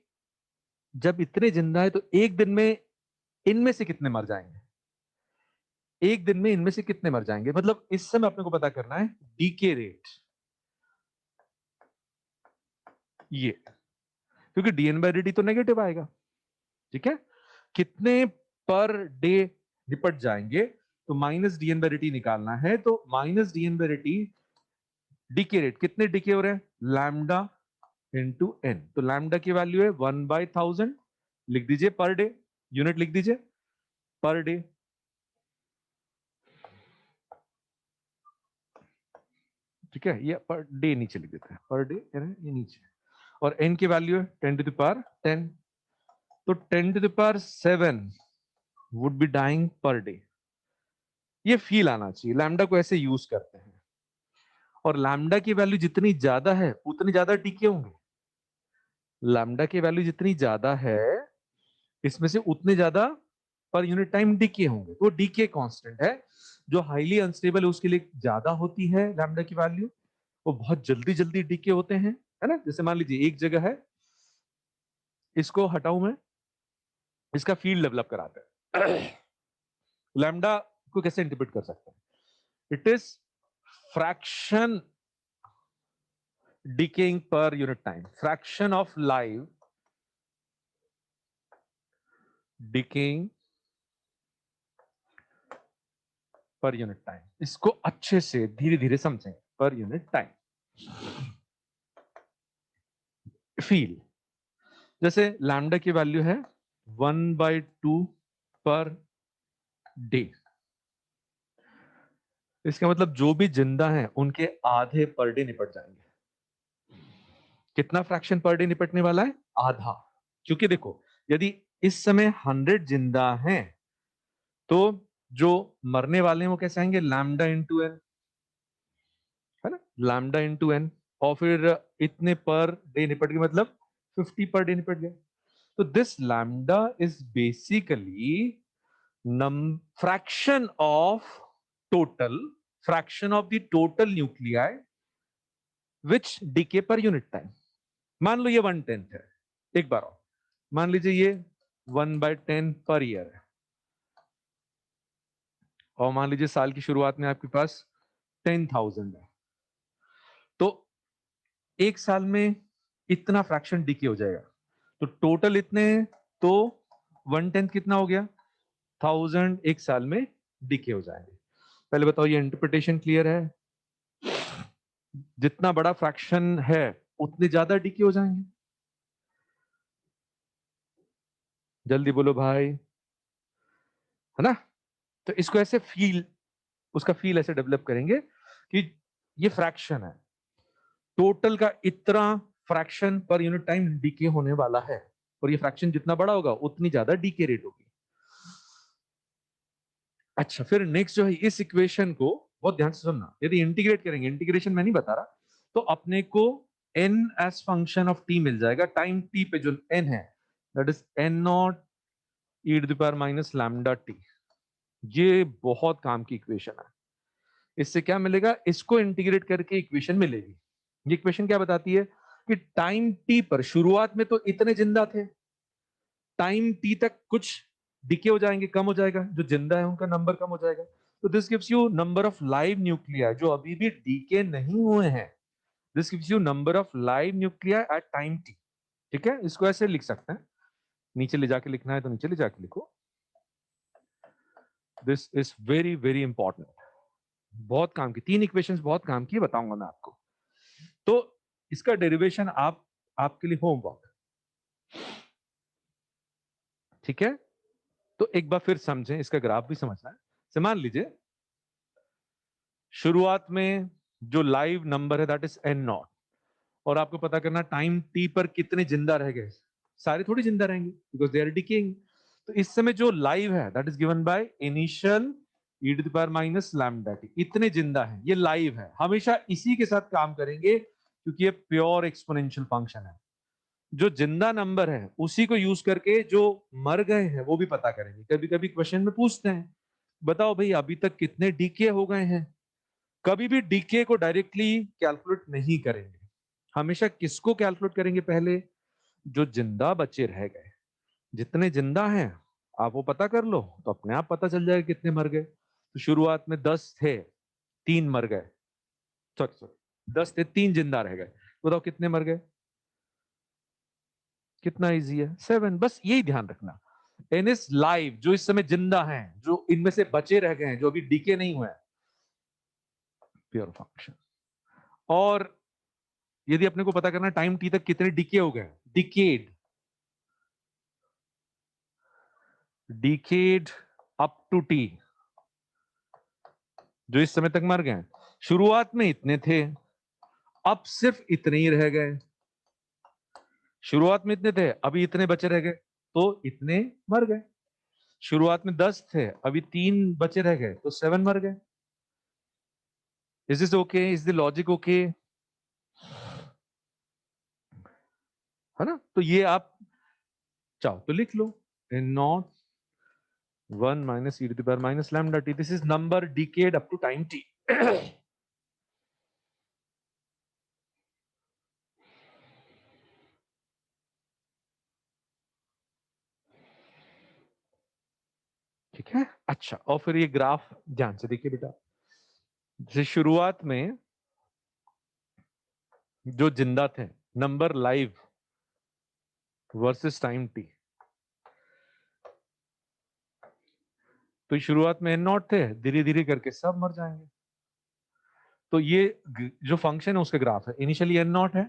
जब इतने जिंदा है तो एक दिन में इनमें से कितने मर जाएंगे, एक दिन में इनमें से कितने मर जाएंगे, मतलब इस समय अपने को पता करना है डीके रेट, ये, क्योंकि dn/dt तो नेगेटिव आएगा। ठीक है, कितने पर डे निपट जाएंगे, तो -dn/dt निकालना है। तो -dn/dt डीके रेट, कितने डीके हो रहे हैं, लैम्डा इंटू एन। तो लैम्डा की वैल्यू है 1/1000, लिख दीजिए पर डे, यूनिट लिख दीजिए पर डे। ठीक है, ये पर डे नीचे लिख देते हैं, पर डे ये नीचे। और एन की वैल्यू है 10⁻10, तो 10⁻7 would be dying per day. ये फील आना चाहिए, लैम्डा को ऐसे यूज करते हैं। और लैम्डा की वैल्यू जितनी ज्यादा है उतनी ज्यादा डीके होंगे, लैम्डा की वैल्यू जितनी ज्यादा है इसमें से उतने ज्यादा पर यूनिट टाइम डीके होंगे। तो डीके कांस्टेंट है, जो हाईली अनस्टेबल है उसके लिए ज्यादा होती है लैम्डा की वैल्यू, वो बहुत जल्दी जल्दी डीके होते हैं, है ना। जैसे मान लीजिए एक जगह है, इसको हटाऊं मैं, इसका फील्ड डेवलप कराते हैं। लैम्डा को कैसे इंटरप्रेट कर सकते हैं, it is fraction decaying per unit time, fraction of life decaying per unit time। इसको अच्छे से धीरे धीरे समझें, पर यूनिट टाइम। फील, जैसे लैम्डा की वैल्यू है 1/2 पर डे, इसका मतलब जो भी जिंदा हैं उनके आधे पर डे निपट जाएंगे। कितना फ्रैक्शन पर डे निपटने वाला है? आधा। क्योंकि देखो, यदि इस समय 100 जिंदा हैं तो जो मरने वाले हैं वो कैसे आएंगे? लैम्डा इंटू एन, है ना, लैम्डा इंटू एन। और फिर इतने पर डे निपट गए, मतलब 50 पर डे निपट गए। तो this lambda is basically fraction of total, fraction of the total nuclei which decay per unit time. मान लो ये 1/10 है, एक बार और मान लीजिए ये 1/10 पर ईयर है, और मान लीजिए साल की शुरुआत में आपके पास 10,000 है, तो एक साल में इतना फ्रैक्शन डिके हो जाएगा। तो टोटल इतने, तो 1/10 कितना हो गया? 1000 एक साल में डिके हो जाएंगे। पहले बताओ, ये इंटरप्रिटेशन क्लियर है? जितना बड़ा फ्रैक्शन है उतने ज्यादा डिके हो जाएंगे। जल्दी बोलो भाई, है ना? तो इसको ऐसे फील, उसका फील ऐसे डेवलप करेंगे कि ये फ्रैक्शन है, टोटल का इतना फ्रैक्शन पर यूनिट टाइम डीके होने वाला है, और ये फ्रैक्शन जितना बड़ा होगा उतनी ज्यादा डीके रेट होगी। अच्छा, फिर नेक्स्ट जो है, इस इक्वेशन को बहुत ध्यान से सुनना। यदि इंटीग्रेट करेंगे, इंटीग्रेशन मैं नहीं बता रहा, तो अपने को n as function of t मिल जाएगा। टाइम t पे जो n है that is n0 e to the power minus lambda t। ये बहुत काम की इक्वेशन है। इससे क्या मिलेगा? इसको इंटीग्रेट करके इक्वेशन मिलेगी। ये इक्वेशन क्या बताती है कि टाइम t पर शुरुआत में तो इतने जिंदा थे, टाइम t तक कुछ डिके हो जाएंगे, कम हो जाएगा, जो जिंदा है उनका नंबर कम हो जाएगा। तो this gives you number of live nuclei जो अभी भी डीके नहीं हुए हैं। This gives you number of live nuclei at time t। ठीक है, इसको ऐसे लिख सकते हैं, नीचे ले जाके लिखना है तो नीचे ले जाके लिखो। This is very very important, बहुत काम की, 3 इक्वेशंस बहुत काम की, बताऊंगा मैं आपको। तो इसका डेरिवेशन आप, आपके लिए होमवर्क, ठीक है? तो एक बार फिर समझें, इसका ग्राफ भी समझना है। से मान लीजिए शुरुआत में जो लाइव नंबर है दैट इज n0, और आपको पता करना टाइम t पर कितने जिंदा रह गए। सारे थोड़ी जिंदा रहेंगे बिकॉज दे आर डिकेइंग। तो इस समय जो लाइव है that is given by initial e to the power minus lambda t। इतने जिंदा हैं, ये लाइव है। हमेशा इसी के साथ काम करेंगे क्योंकि ये प्योर एक्सपोनेंशियल फंक्शन है। जो जिंदा नंबर है उसी को यूज करके जो मर गए हैं वो भी पता करेंगे। कभी कभी क्वेश्चन में पूछते हैं, बताओ भाई अभी तक कितने डीके हो गए हैं। कभी भी डीके को डायरेक्टली कैलकुलेट नहीं करेंगे, हमेशा किसको कैलकुलेट करेंगे? पहले जो जिंदा बचे रह गए, जितने जिंदा हैं आप वो पता कर लो, तो अपने आप पता चल जाएगा कितने मर गए। तो शुरुआत में 10 थे, 3 मर गए, सॉरी सॉरी 10 थे, 3 जिंदा रह गए, बताओ कितने मर गए? कितना इजी है, 7। बस यही ध्यान रखना, एन इज लाइव, जो इस समय जिंदा हैं, जो इनमें से बचे रह गए हैं, जो अभी डीके नहीं हुए, प्योर फंक्शन। और यदि अपने को पता करना टाइम टी तक कितने डीके हो गए, decayed, decayed up to T, जो इस समय तक मर गए। शुरुआत में इतने थे, अब सिर्फ इतने ही रह गए। शुरुआत में इतने थे, अभी इतने बचे रह गए, तो इतने मर गए। शुरुआत में 10 थे, अभी 3 बचे रह गए, तो 7 मर गए। Is this okay? Is the logic okay? है ना? तो ये आप चाहो तो लिख लो, N naught 1 minus e to the power minus lambda t, this is number decayed up to time t। ठीक है, अच्छा, और फिर ये ग्राफ ध्यान से देखिए बेटा। जैसे शुरुआत में जो जिंदा थे, number live versus time T, तो शुरुआत में एन नॉट थे, धीरे धीरे करके सब मर जाएंगे। तो ये जो फंक्शन है उसका ग्राफ है, इनिशियली एन नॉट है,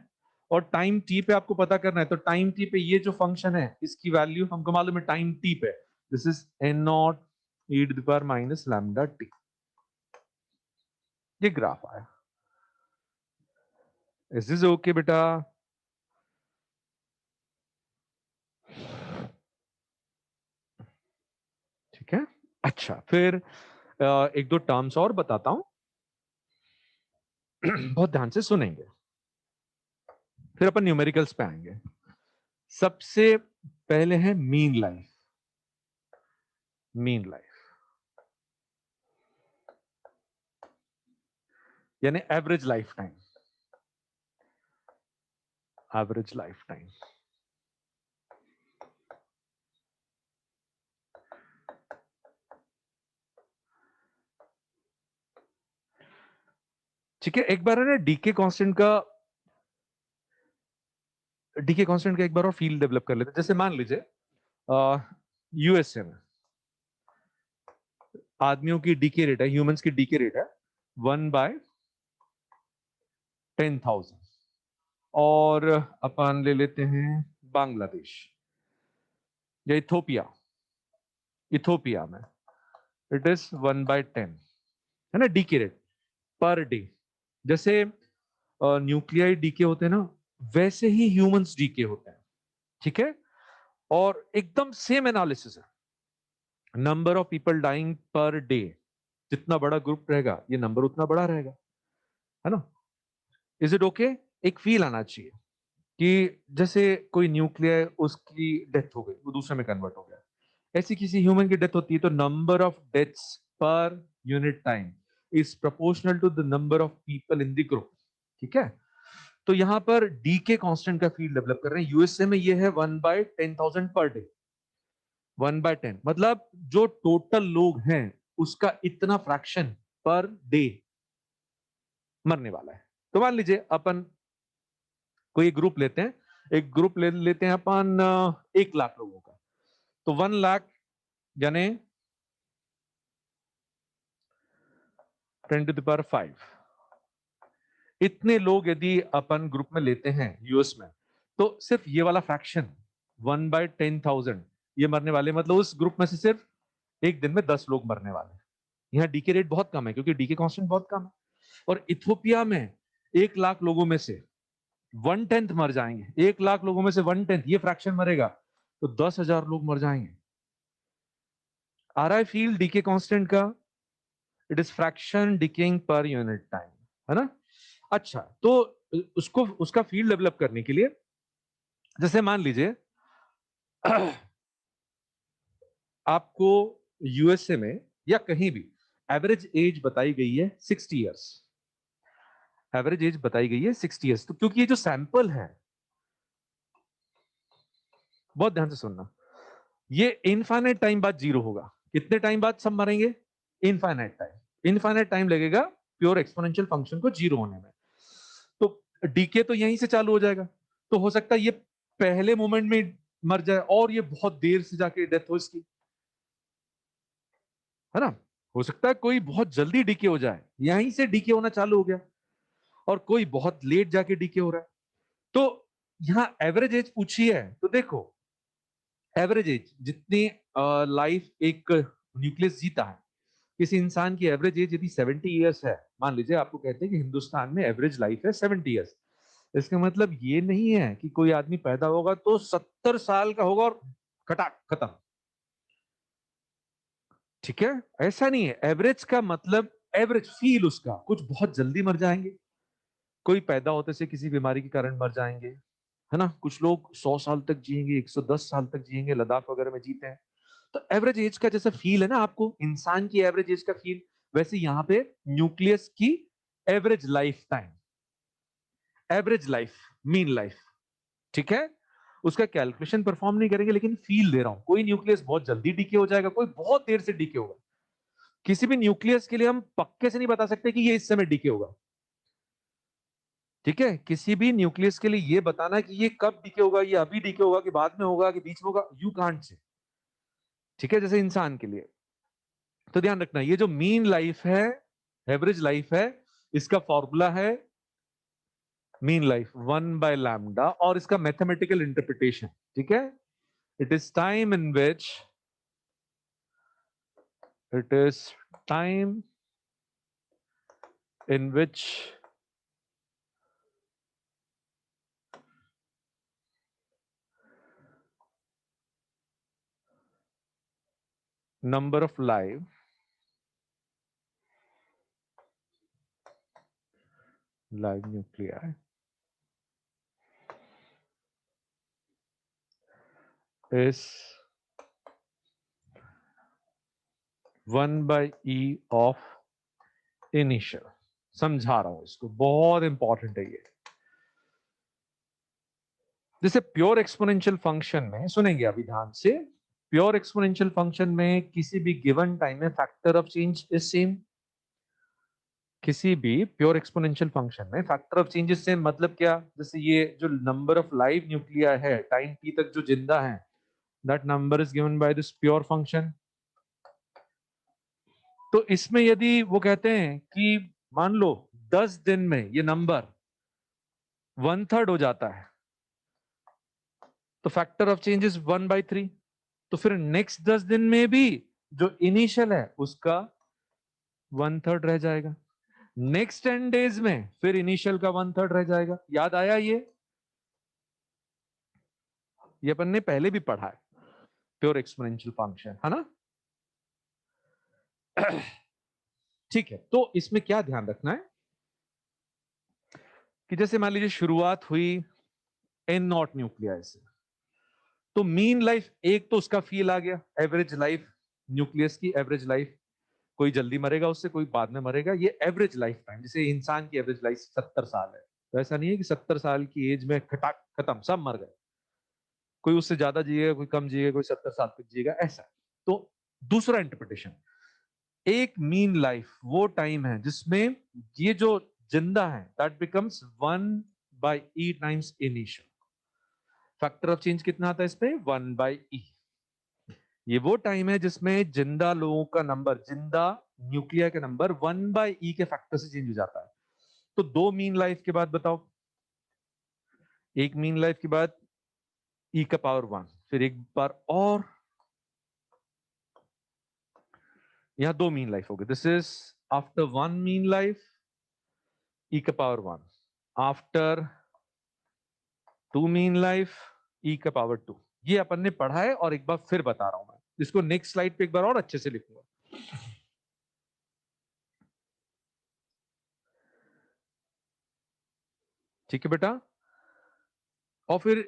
और टाइम टी पे आपको पता करना है, तो टाइम टी पे ये जो फंक्शन है इसकी वैल्यू हमको मालूम है टाइम टी पे, this is N naught e to the power minus lambda t. ये ग्राफ आया। इज दिस ओके बेटा? ठीक है। अच्छा, फिर एक दो टर्म्स और बताता हूं, बहुत ध्यान से सुनेंगे, फिर अपन न्यूमेरिकल्स पे आएंगे। सबसे पहले है मीन लाइफ। मीन लाइफ यानी average life time. Average life time ठीक है। एक बार है ना डीके कांस्टेंट का एक बार और फील्ड डेवलप कर लेते हैं। जैसे मान लीजिए यूएसए में आदमियों की डीके रेट है, ह्यूमंस की डीके रेट है 1/10,000। और अपन ले लेते हैं बांग्लादेश या इथोपिया। इथोपिया में इट इज 1/10, है ना डीके रेट पर डे। जैसे न्यूक्लियाई डीके होते हैं ना, वैसे ही ह्यूमंस डीके होते हैं। ठीक है। और एकदम सेम एनालिसिस है, number of people dying per day, जितना बड़ा ग्रुप रहेगा ये नंबर उतना बड़ा रहेगा, है ना। Is it okay? एक फील आना चाहिए कि जैसे कोई न्यूक्लियर उसकी डेथ हो गई, वो दूसरे में कन्वर्ट हो गया, ऐसी किसी ह्यूमन की डेथ होती है तो number of deaths per unit time is proportional to the number of people in the group. ठीक है। तो यहां पर डी के कॉन्स्टेंट का फील्ड डेवलप कर रहे हैं। यूएसए में ये है 1/10,000 पर डे। 1/10 मतलब जो टोटल लोग हैं उसका इतना फ्रैक्शन पर डे मरने वाला है। तो मान लीजिए अपन कोई एक ग्रुप लेते हैं, एक ग्रुप ले लेते हैं अपन 1 लाख लोगों का। तो 1 लाख यानी 10⁵ इतने लोग यदि अपन ग्रुप में लेते हैं यूएस में, तो सिर्फ ये वाला फ्रैक्शन 1/10,000 ये मरने वाले, मतलब उस ग्रुप में से सिर्फ एक दिन में 10 लोग मरने वाले। यहाँ डीके रेट बहुत कम है क्योंकि डीके कांस्टेंट बहुत कम है। और इथोपिया में 1 लाख लोगों में से 1/10 मर जाएंगे। 1 लाख लोगों में से 1/10 ये फ्रैक्शन मरेगा तो 10,000 लोग मर जाएंगे। आ रहा है फील्ड डीके कांस्टेंट का? It is fraction decaying per unit time, है ना। अच्छा, तो उसको उसका फील्ड डेवलप करने के लिए जैसे मान लीजिए आपको यूएसए में या कहीं भी एवरेज एज बताई गई है 60 इयर्स। एवरेज एज बताई गई है 60 इयर्स। तो क्योंकि ये जो सैंपल है, बहुत ध्यान से सुनना, ये इनफाइनाइट टाइम बाद जीरो होगा। कितने टाइम बाद सब मरेंगे? Infinite time. इनफाइनाइट टाइम लगेगा प्योर एक्सपोनेंशियल फंक्शन को जीरो होने में। तो डीके तो यहीं से चालू हो जाएगा। तो हो सकता है ये पहले मोमेंट में मर जाए और ये बहुत देर से जाके डेथ हो इसकी, है ना। हो सकता है कोई बहुत जल्दी डीके हो जाए, यहीं से डीके होना चालू हो गया, और कोई बहुत लेट जाके डीके हो रहा है। तो यहां एवरेज एज पूछी है, तो देखो एवरेज एज जितनी लाइफ एक न्यूक्लियस जीता है, किसी इंसान की एवरेज एज यदि 70 इयर्स है, मान लीजिए आपको कहते हैं कि हिंदुस्तान में एवरेज लाइफ है 70 इयर्स, इसका मतलब ये नहीं है कि कोई आदमी पैदा होगा तो 70 साल का होगा और खटाक खत्म। ठीक है, ऐसा नहीं है। एवरेज का मतलब एवरेज फील उसका कुछ बहुत जल्दी मर जाएंगे, कोई पैदा होते से किसी बीमारी के कारण मर जाएंगे, है ना। कुछ लोग 100 साल तक जिएंगे, 110 साल तक जिएंगे, लद्दाख वगैरह में जीते हैं। तो एवरेज एज का जैसा फील है ना आपको इंसान की एवरेज एज का फील, वैसे यहां पे न्यूक्लियस की average life time, average life, mean life. ठीक है। उसका कैलकुलेशन परफॉर्म नहीं करेंगे लेकिन फील दे रहा हूं, कोई न्यूक्लियस बहुत जल्दी डीके हो जाएगा, कोई बहुत देर से डीके होगा। किसी भी न्यूक्लियस के लिए हम पक्के से नहीं बता सकते कि ये इस समय डीके होगा। ठीक है, किसी भी न्यूक्लियस के लिए ये बताना कि ये कब डीके होगा, ये अभी डीके होगा कि बाद में होगा कि बीच में होगा, यू कांट से। ठीक है, जैसे इंसान के लिए। तो ध्यान रखना, ये जो मीन लाइफ है, एवरेज लाइफ है, इसका फॉर्मूला है मीन लाइफ 1/λ, और इसका मैथमेटिकल इंटरप्रिटेशन, ठीक है, it is time in which it is time in which number of live nuclei is 1/e of initial। समझा रहा हूं इसको, बहुत इंपॉर्टेंट है ये। जैसे प्योर एक्सपोनेंशियल फंक्शन में, सुनेंगे अभी ध्यान से, प्योर एक्सपोनेंशियल फंक्शन में किसी भी गिवन टाइम में factor of change is same. किसी भी प्योर एक्सपोनेंशियल फंक्शन में factor of change is same मतलब क्या? जैसे ये जो नंबर ऑफ लाइव न्यूक्लिया है टाइम t तक जो जिंदा है, that number is given by this pure function. तो इसमें यदि वो कहते हैं कि मान लो 10 दिन में ये नंबर 1/3 हो जाता है, तो फैक्टर ऑफ चेंज इज 1/3। तो फिर नेक्स्ट 10 दिन में भी जो इनिशियल है उसका 1/3 रह जाएगा। नेक्स्ट 10 डेज में फिर इनिशियल का 1/3 रह जाएगा। याद आया ये अपन ने पहले भी पढ़ा है, प्योर एक्सपोनेंशियल फंक्शन, है ना? ठीक है, तो इसमें क्या ध्यान रखना है कि जैसे मान लीजिए शुरुआत हुई n0 न्यूक्लियाई से, तो मीन लाइफ एक तो उसका फील आ गया, एवरेज लाइफ न्यूक्लियस की, एवरेज लाइफ। कोई जल्दी मरेगा उससे, कोई बाद में मरेगा, ये एवरेज लाइफ टाइम। जैसे इंसान की एवरेज लाइफ 70 साल है, तो ऐसा नहीं है कि 70 साल की एज में खटाक खत्म सब मर गए। कोई उससे ज्यादा जिएगा, कोई कम जिएगा, कोई 70 साल तक जिएगा, ऐसा। तो दूसरा इंटरप्रिटेशन, एक मीन लाइफ वो टाइम है जिसमें ये जो जिंदा है that becomes 1/e times initial. Factor of change कितना आता है इसमें? 1/e। ये वो टाइम है जिसमें जिंदा लोगों का नंबर, जिंदा न्यूक्लिया का नंबर 1/e के फैक्टर से चेंज हो जाता है। तो दो मीन लाइफ के बाद बताओ, एक मीन लाइफ के बाद e का पावर 1, फिर एक बार और यहां दो मीन लाइफ हो गए। This is after 1 mean life e का power 1, after 2 mean life e का पावर 2। ये अपन ने पढ़ा है और एक बार फिर बता रहा हूं मैं इसको, नेक्स्ट स्लाइड पे एक बार और अच्छे से लिखूंगा। ठीक है बेटा, और फिर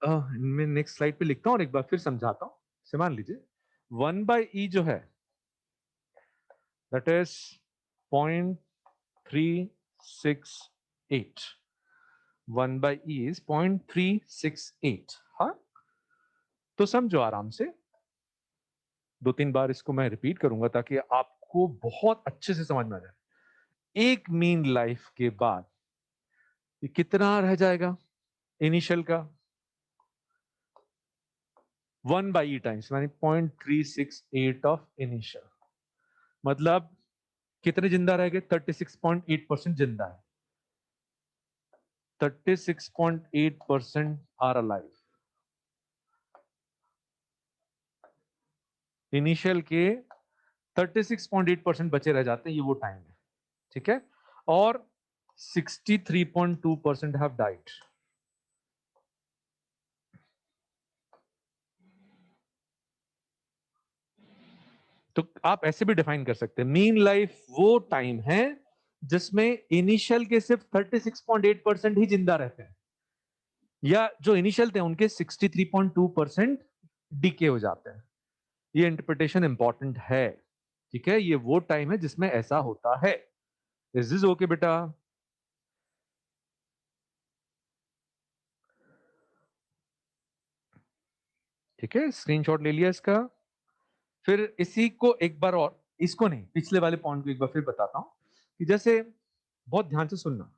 मैं नेक्स्ट स्लाइड पे लिखता हूं और एक बार फिर समझाता हूं। से मान लीजिए 1/e जो है दैट इज 0.368। 1/e is 0.368। हाँ, तो समझो आराम से, 2-3 बार इसको मैं रिपीट करूंगा ताकि आपको बहुत अच्छे से समझ में आ जाए। एक मीन लाइफ के बाद ये कितना रह जाएगा इनिशियल का? 1/e टाइम्स मानी 0.368 ऑफ इनिशियल। मतलब कितने जिंदा रह गए? 36.8% जिंदा है। 36.8% आर अलाइव। इनिशियल के 36.8% बचे रह जाते हैं, ये वो टाइम है। ठीक है, और 63.2% हैव डाइड। तो आप ऐसे भी डिफाइन कर सकते हैं, मीन लाइफ वो टाइम है जिसमें इनिशियल के सिर्फ 36.8% ही जिंदा रहते हैं, या जो इनिशियल थे उनके 63.2% डीके हो जाते हैं। ये इंटरप्रिटेशन इंपॉर्टेंट है। ठीक है, ये वो टाइम है जिसमें ऐसा होता है। इज दिस ओके बेटा? ठीक है, स्क्रीनशॉट ले लिया इसका। फिर इसी को एक बार और, इसको नहीं, पिछले वाले पॉइंट को एक बार फिर बताता हूं कि जैसे, बहुत ध्यान से सुनना,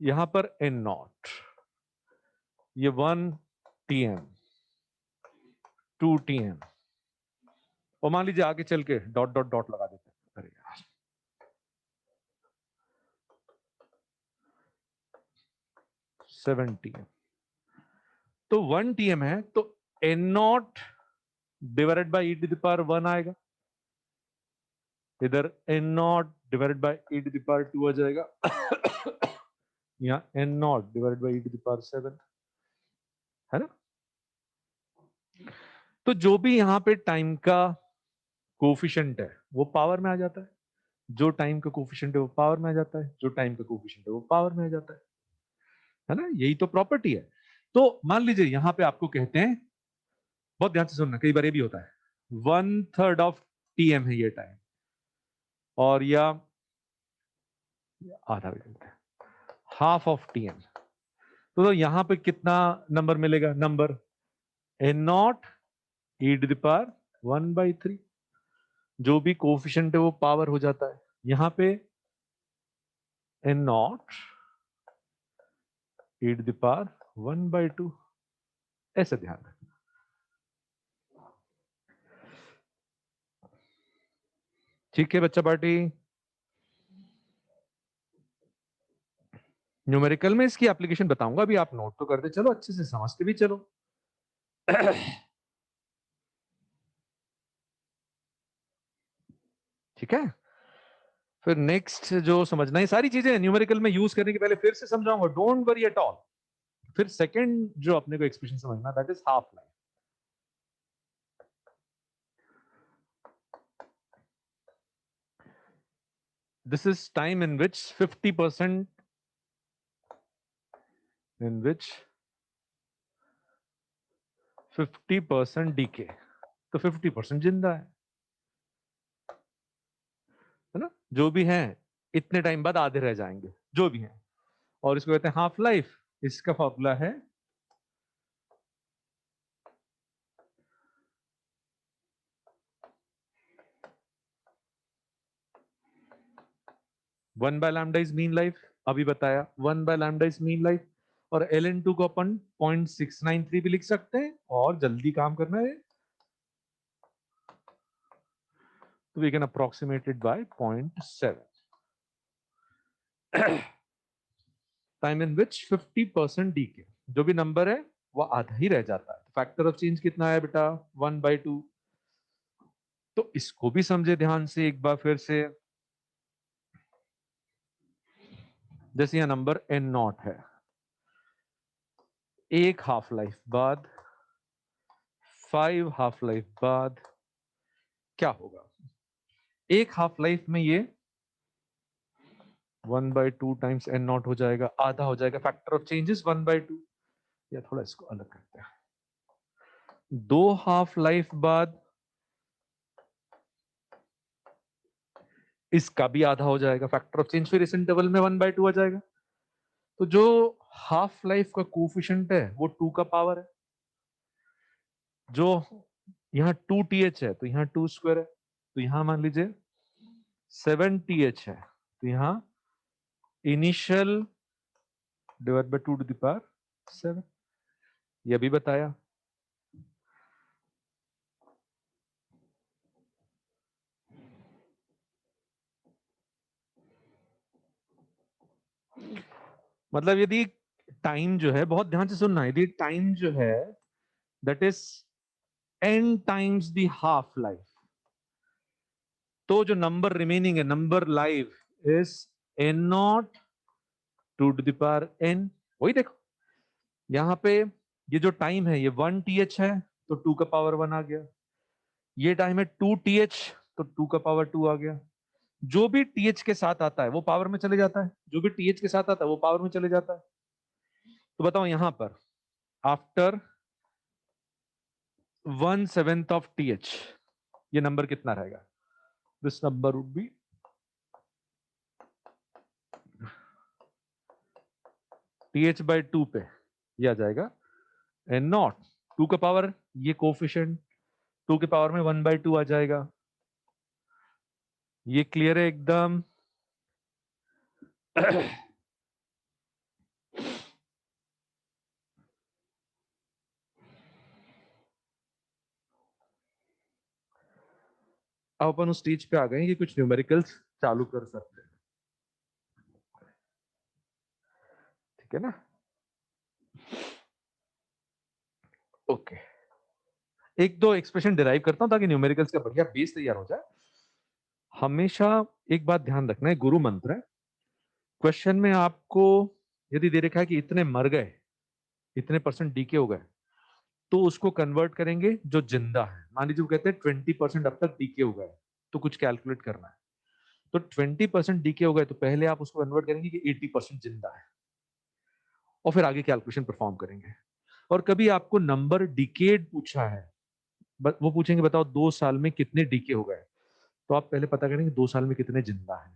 यहां पर n0, ये 1 TM, 2 TM, और मान लीजिए आगे चल के डॉट डॉट डॉट लगा देते हैं। अरे यार, 7 TM। तो 1 TM है तो n0 divided by e to the power 1 आएगा, इधर n0 divided by e to the power 2 आ जाएगा, यहाँ n0 divided by e to the power 7 है ना। तो जो भी यहाँ पे टाइम का कोफिशिएंट है वो पावर में आ जाता है, जो टाइम का कोफिशिएंट है वो पावर में आ जाता है, जो टाइम का कोफिशिएंट है वो पावर में आ जाता है ना। यही तो प्रॉपर्टी है। तो मान लीजिए यहां पे आपको कहते हैं, बहुत ध्यान से सुनना, कई बार ये भी होता है 1/3 ऑफ TM है ये टाइम, और या आधा भी बोलते हैं, हाफ ऑफ TM। तो यहां पे कितना नंबर मिलेगा, number n0 e to the power 1/3, जो भी कोफिशिएंट है वो पावर हो जाता है। यहां पे n0 e to the power 1/2, ऐसे ध्यान रखना। ठीक है बच्चा पार्टी। न्यूमेरिकल में इसकी एप्लीकेशन बताऊंगा, अभी आप नोट तो करते चलो, अच्छे से समझते भी चलो। ठीक है, फिर नेक्स्ट जो समझना, ये सारी चीजें न्यूमेरिकल में यूज करने के पहले फिर से समझाऊंगा, डोंट वरी एट ऑल। फिर सेकंड जो अपने को एक्सप्रेशन समझना, that is half life. This is time in which 50% in which 50% decay, तो 50% जिंदा है ना। जो भी है इतने टाइम बाद आधे रह जाएंगे, जो भी है, और इसको कहते हैं हाफ लाइफ। इसका फॉर्मूला है 1/λ इज मीन लाइफ, अभी बताया 1/λ इज मीन लाइफ। और ln2 को अपन 0.693 भी लिख सकते हैं, और जल्दी काम करना है तो we can approximate it by 0.7, time in which 50% decay, जो भी नंबर है वो आधा ही रह जाता है। फैक्टर ऑफ चेंज कितना है बेटा, 1/2। तो इसको भी समझे ध्यान से एक बार फिर से। जैसे यहां नंबर n0 है, एक हाफ लाइफ बाद, 5 हाफ लाइफ बाद क्या होगा, एक हाफ लाइफ में ये 1/2 टाइम्स n0 हो जाएगा, आधा हो जाएगा, फैक्टर ऑफ चेंजेस 1/2। या थोड़ा इसको अलग करते हैं, दो हाफ लाइफ बाद इसका भी आधा हो जाएगा, फैक्टर ऑफ चेंज फिर इस इंटरवल में 1/2 आ जाएगा। तो जो हाफ लाइफ का कोफिशिएंट है वो 2 का पावर है, जो यहाँ 2th है तो यहाँ 2 स्क्वायर है, तो यहां मान लीजिए 7th है, तो यहाँ initial divide by 2 to the power 7, ये भी बताया। मतलब यदि टाइम जो है, बहुत ध्यान से सुनना, यदि टाइम जो है that is n times the half life, तो जो नंबर रिमेनिंग है, number life is n0 2 to the power n। वही देखो यहां पे ये जो टाइम है ये 1th है तो 2 का पावर 1 आ गया, ये टाइम है 2th तो 2 का पावर 2 आ गया। जो भी th के साथ आता है वो पावर में चले जाता है, जो भी th के साथ आता है वो पावर में चले जाता है। तो बताओ यहां पर आफ्टर 1/7 ऑफ th ये नंबर कितना रहेगा, this number would be th/2 पे ये आ जाएगा n0, 2 का पावर, ये कोफिशिएंट 2 के पावर में 1/2 आ जाएगा। ये क्लियर है एकदम। अब अपन उस स्टेज पे आ गए कि कुछ न्यूमेरिकल्स चालू कर सकते हैं, ठीक है ना। ओके, एक दो एक्सप्रेशन डिराइव करता हूं ताकि न्यूमेरिकल्स का बढ़िया बेस तैयार हो जाए। हमेशा एक बात ध्यान रखना है, गुरु मंत्र है। क्वेश्चन में आपको यदि दे रखा है कि इतने मर गए, इतने परसेंट डीके हो गए, तो उसको कन्वर्ट करेंगे जो जिंदा है। मान लीजिए वो कहते हैं 20% अब तक डीके हो गए, तो कुछ कैलकुलेट करना है। तो 20% डीके हो गए तो पहले आप उसको कन्वर्ट करेंगे कि 80% जिंदा है, और फिर आगे कैलकुलेशन परफॉर्म करेंगे। और कभी आपको नंबर डिकेड पूछा है, वो पूछेंगे बताओ 2 साल में कितने डीके हो गए, तो आप पहले पता करेंगे 2 साल में कितने जिंदा है।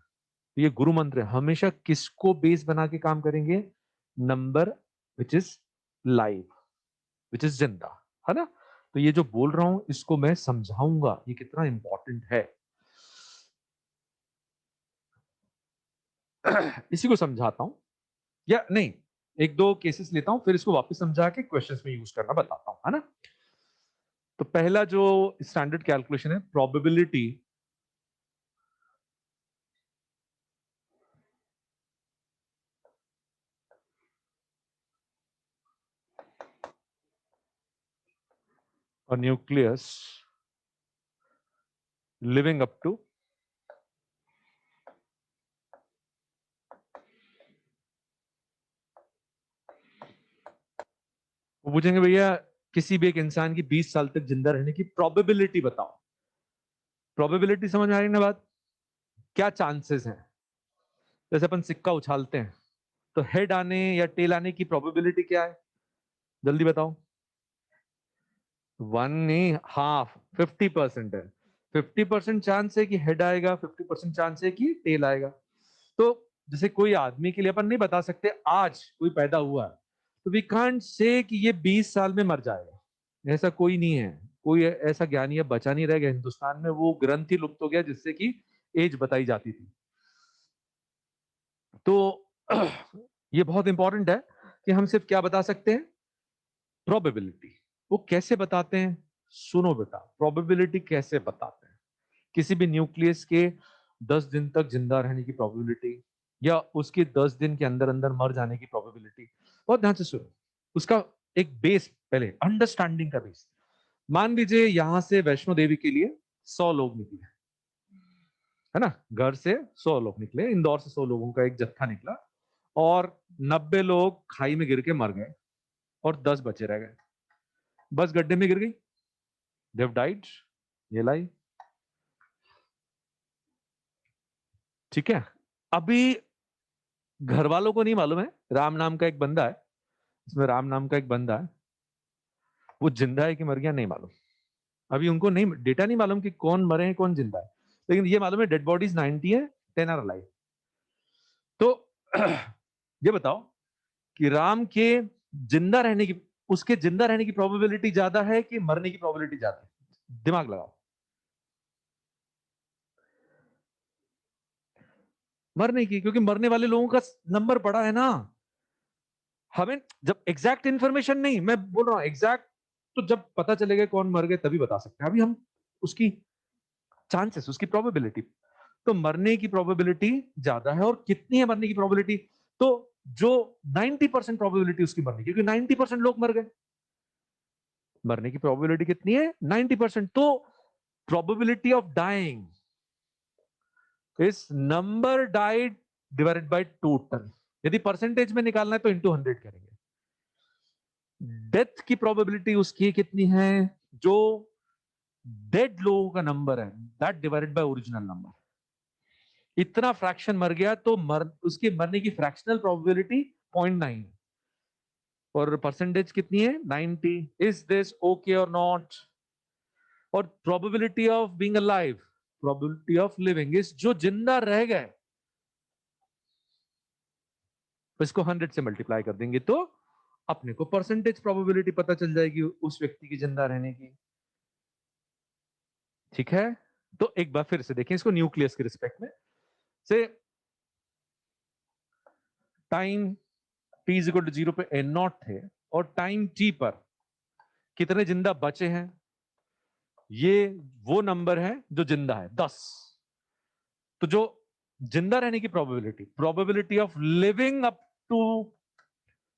तो ये गुरु मंत्र है, हमेशा किसको बेस बना के काम करेंगे? Number which is live, which is जिंदा, है ना। तो ये जो बोल रहा हूं इसको मैं समझाऊंगा ये कितना इंपॉर्टेंट है। इसी को समझाता हूं, या नहीं, एक दो केसेस लेता हूं, फिर इसको वापस समझा के क्वेश्चंस में यूज करना बताता हूं, है ना। तो पहला जो स्टैंडर्ड कैलकुलेशन है, प्रोबेबिलिटी और न्यूक्लियस लिविंग अप टू वो पूछेंगे भैया किसी भी एक इंसान की 20 साल तक जिंदा रहने की प्रोबेबिलिटी बताओ। प्रोबेबिलिटी समझ में आ रही ना बात? क्या चांसेस हैं? जैसे अपन सिक्का उछालते हैं, तो हेड आने या टेल आने की प्रोबेबिलिटी क्या है? जल्दी बताओ। 1 नहीं, हाफ, 50% है। 50% चांस है कि हेड आएगा, 50% चांस है कि टेल आएगा। तो जैसे कोई आदमी के लिए अपन नहीं बता सकते आज कोई पैदा हुआ है, तो वी कांट से कि ये 20 साल में मर जाएगा। ऐसा कोई नहीं है, कोई ऐसा ज्ञानी अब बचा नहीं रह गया हिंदुस्तान में, वो ग्रंथ ही लुप्त हो गया जिससे कि एज बताई जाती थी। तो ये बहुत इंपॉर्टेंट है कि हम सिर्फ क्या बता सकते हैं? प्रोबेबिलिटी। वो कैसे बताते हैं? सुनो बेटा, प्रोबेबिलिटी कैसे बताते हैं। किसी भी न्यूक्लियस के 10 दिन तक जिंदा रहने की प्रोबेबिलिटी, या उसके 10 दिन के अंदर अंदर मर जाने की प्रोबेबिलिटी। बहुत ध्यान से सुनो, उसका एक बेस, पहले अंडरस्टैंडिंग का बेस। मान लीजिए यहां से वैष्णो देवी के लिए 100 लोग निकले, है ना। घर से 100 लोग निकले, इंदौर से 100 लोगों का एक जत्था निकला, और 90 लोग खाई में गिर के मर गए, और 10 बचे रह गए। बस गड्ढे में गिर गई, देव डाइड, ये लाई। ठीक है। अभी घर वालों को नहीं मालूम है, राम नाम का एक बंदा है, इसमें राम नाम का एक बंदा है, वो जिंदा है कि मर गया नहीं मालूम। अभी उनको नहीं, डेटा नहीं मालूम कि कौन मरे हैं कौन जिंदा है, लेकिन ये मालूम है डेड बॉडीज 90 है, 10 आर अलाइव। तो ये बताओ कि राम के जिंदा रहने की, उसके जिंदा रहने की प्रोबेबिलिटी ज्यादा है कि मरने की प्रोबेबिलिटी ज्यादा है? दिमाग लगाओ। मरने की, क्योंकि मरने वाले लोगों का नंबर बड़ा है ना। हमें जब एग्जैक्ट इंफॉर्मेशन नहीं, मैं बोल रहा हूं एग्जैक्ट, तो जब पता चलेगा कौन मर गए तभी बता सकते हैं। अभी हम उसकी चांसेस, उसकी प्रोबेबिलिटी, तो मरने की प्रोबेबिलिटी ज्यादा है। और कितनी है मरने की प्रोबेबिलिटी? तो जो 90% प्रोबेबिलिटी उसकी मरने की, क्योंकि 90% लोग मर गए, मरने की प्रोबेबिलिटी कितनी है? 90%। तो probability of dying is number died divided by total. यदि परसेंटेज में निकालना है तो इंटू 100 करेंगे। डेथ की प्रोबेबिलिटी उसकी कितनी है? जो डेड लोगों का नंबर है, that divided by original number. इतना फ्रैक्शन मर गया तो उसके मरने की फ्रैक्शनल प्रोबेबिलिटी 0.9, और परसेंटेज कितनी है? 90। इज दिस ओके और नॉट? और probability of being alive, probability of living is, जो जिंदा रह गए, इसको 100 से मल्टीप्लाई कर देंगे तो अपने को परसेंटेज प्रोबेबिलिटी पता चल जाएगी उस व्यक्ति की जिंदा रहने की। ठीक है। तो एक बार फिर से देखें इसको न्यूक्लियस के रिस्पेक्ट में से, time t is equal to 0 पे एन नॉट थे, और टाइम t पर कितने जिंदा बचे हैं? ये वो नंबर है जो जिंदा है, 10। तो जो जिंदा रहने की probability, probability of living up to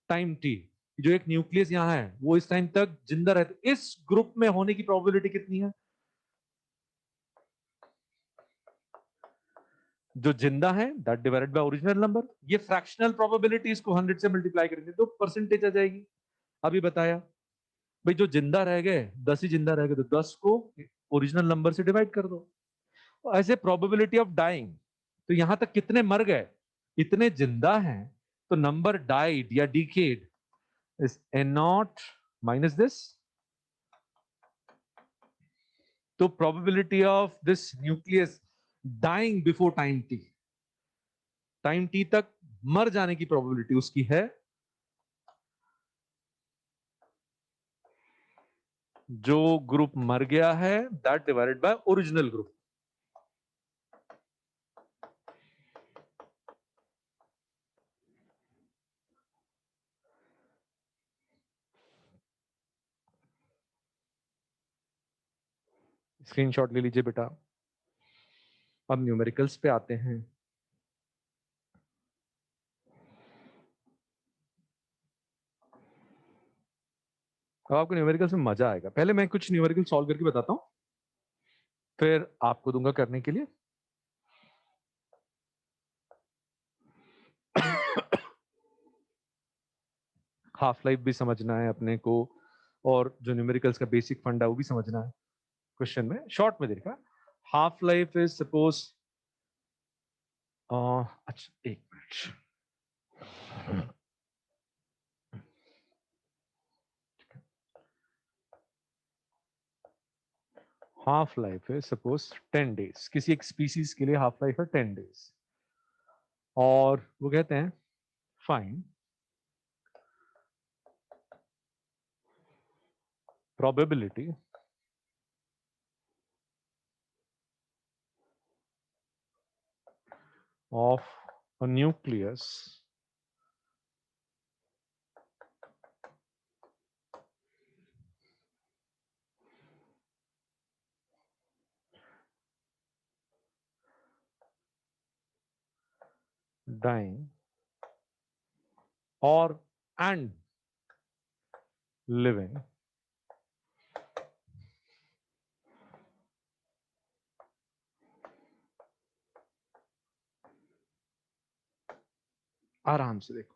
time t, जो एक न्यूक्लियस यहाँ है वो इस टाइम तक जिंदा रहते, इस ग्रुप में होने की प्रोबेबिलिटी कितनी है? जो जिंदा है that divided by original number, ये फ्रैक्शनल प्रोबेबिलिटी, इसको 100 से मल्टीप्लाई करेंगे तो परसेंटेज आ जाएगी। अभी बताया भाई जो जिंदा रह गए 10 ही जिंदा रह गए, तो 10 को ओरिजिनल नंबर से डिवाइड कर दो। ऐसे प्रोबेबिलिटी ऑफ डाइंग, तो यहां तक कितने मर गए, इतने जिंदा हैं, तो नंबर डाइड या decayed is N naught minus this. तो probability of this nucleus dying before time T तक मर जाने की प्रोबेबिलिटी उसकी है जो ग्रुप मर गया है that divided by original group. Screenshot ले लीजिए बेटा। अब न्यूमेरिकल्स पे आते हैं। अब आपको न्यूमेरिकल्स में मजा आएगा। पहले मैं कुछ न्यूमेरिकल सॉल्व करके बताता हूं, फिर आपको दूंगा करने के लिए। हाफ लाइफ भी समझना है अपने को, और जो न्यूमेरिकल्स का बेसिक फंडा वो भी समझना है। क्वेश्चन में शॉर्ट में देखा, हाफ लाइफ इज सपोज, अच्छा एक मिनट, हाफ लाइफ है सपोज 10 डेज, किसी एक स्पीसीज के लिए हाफ लाइफ है 10 डेज, और वो कहते हैं find probability of a nucleus dying or and living आराम से देखो,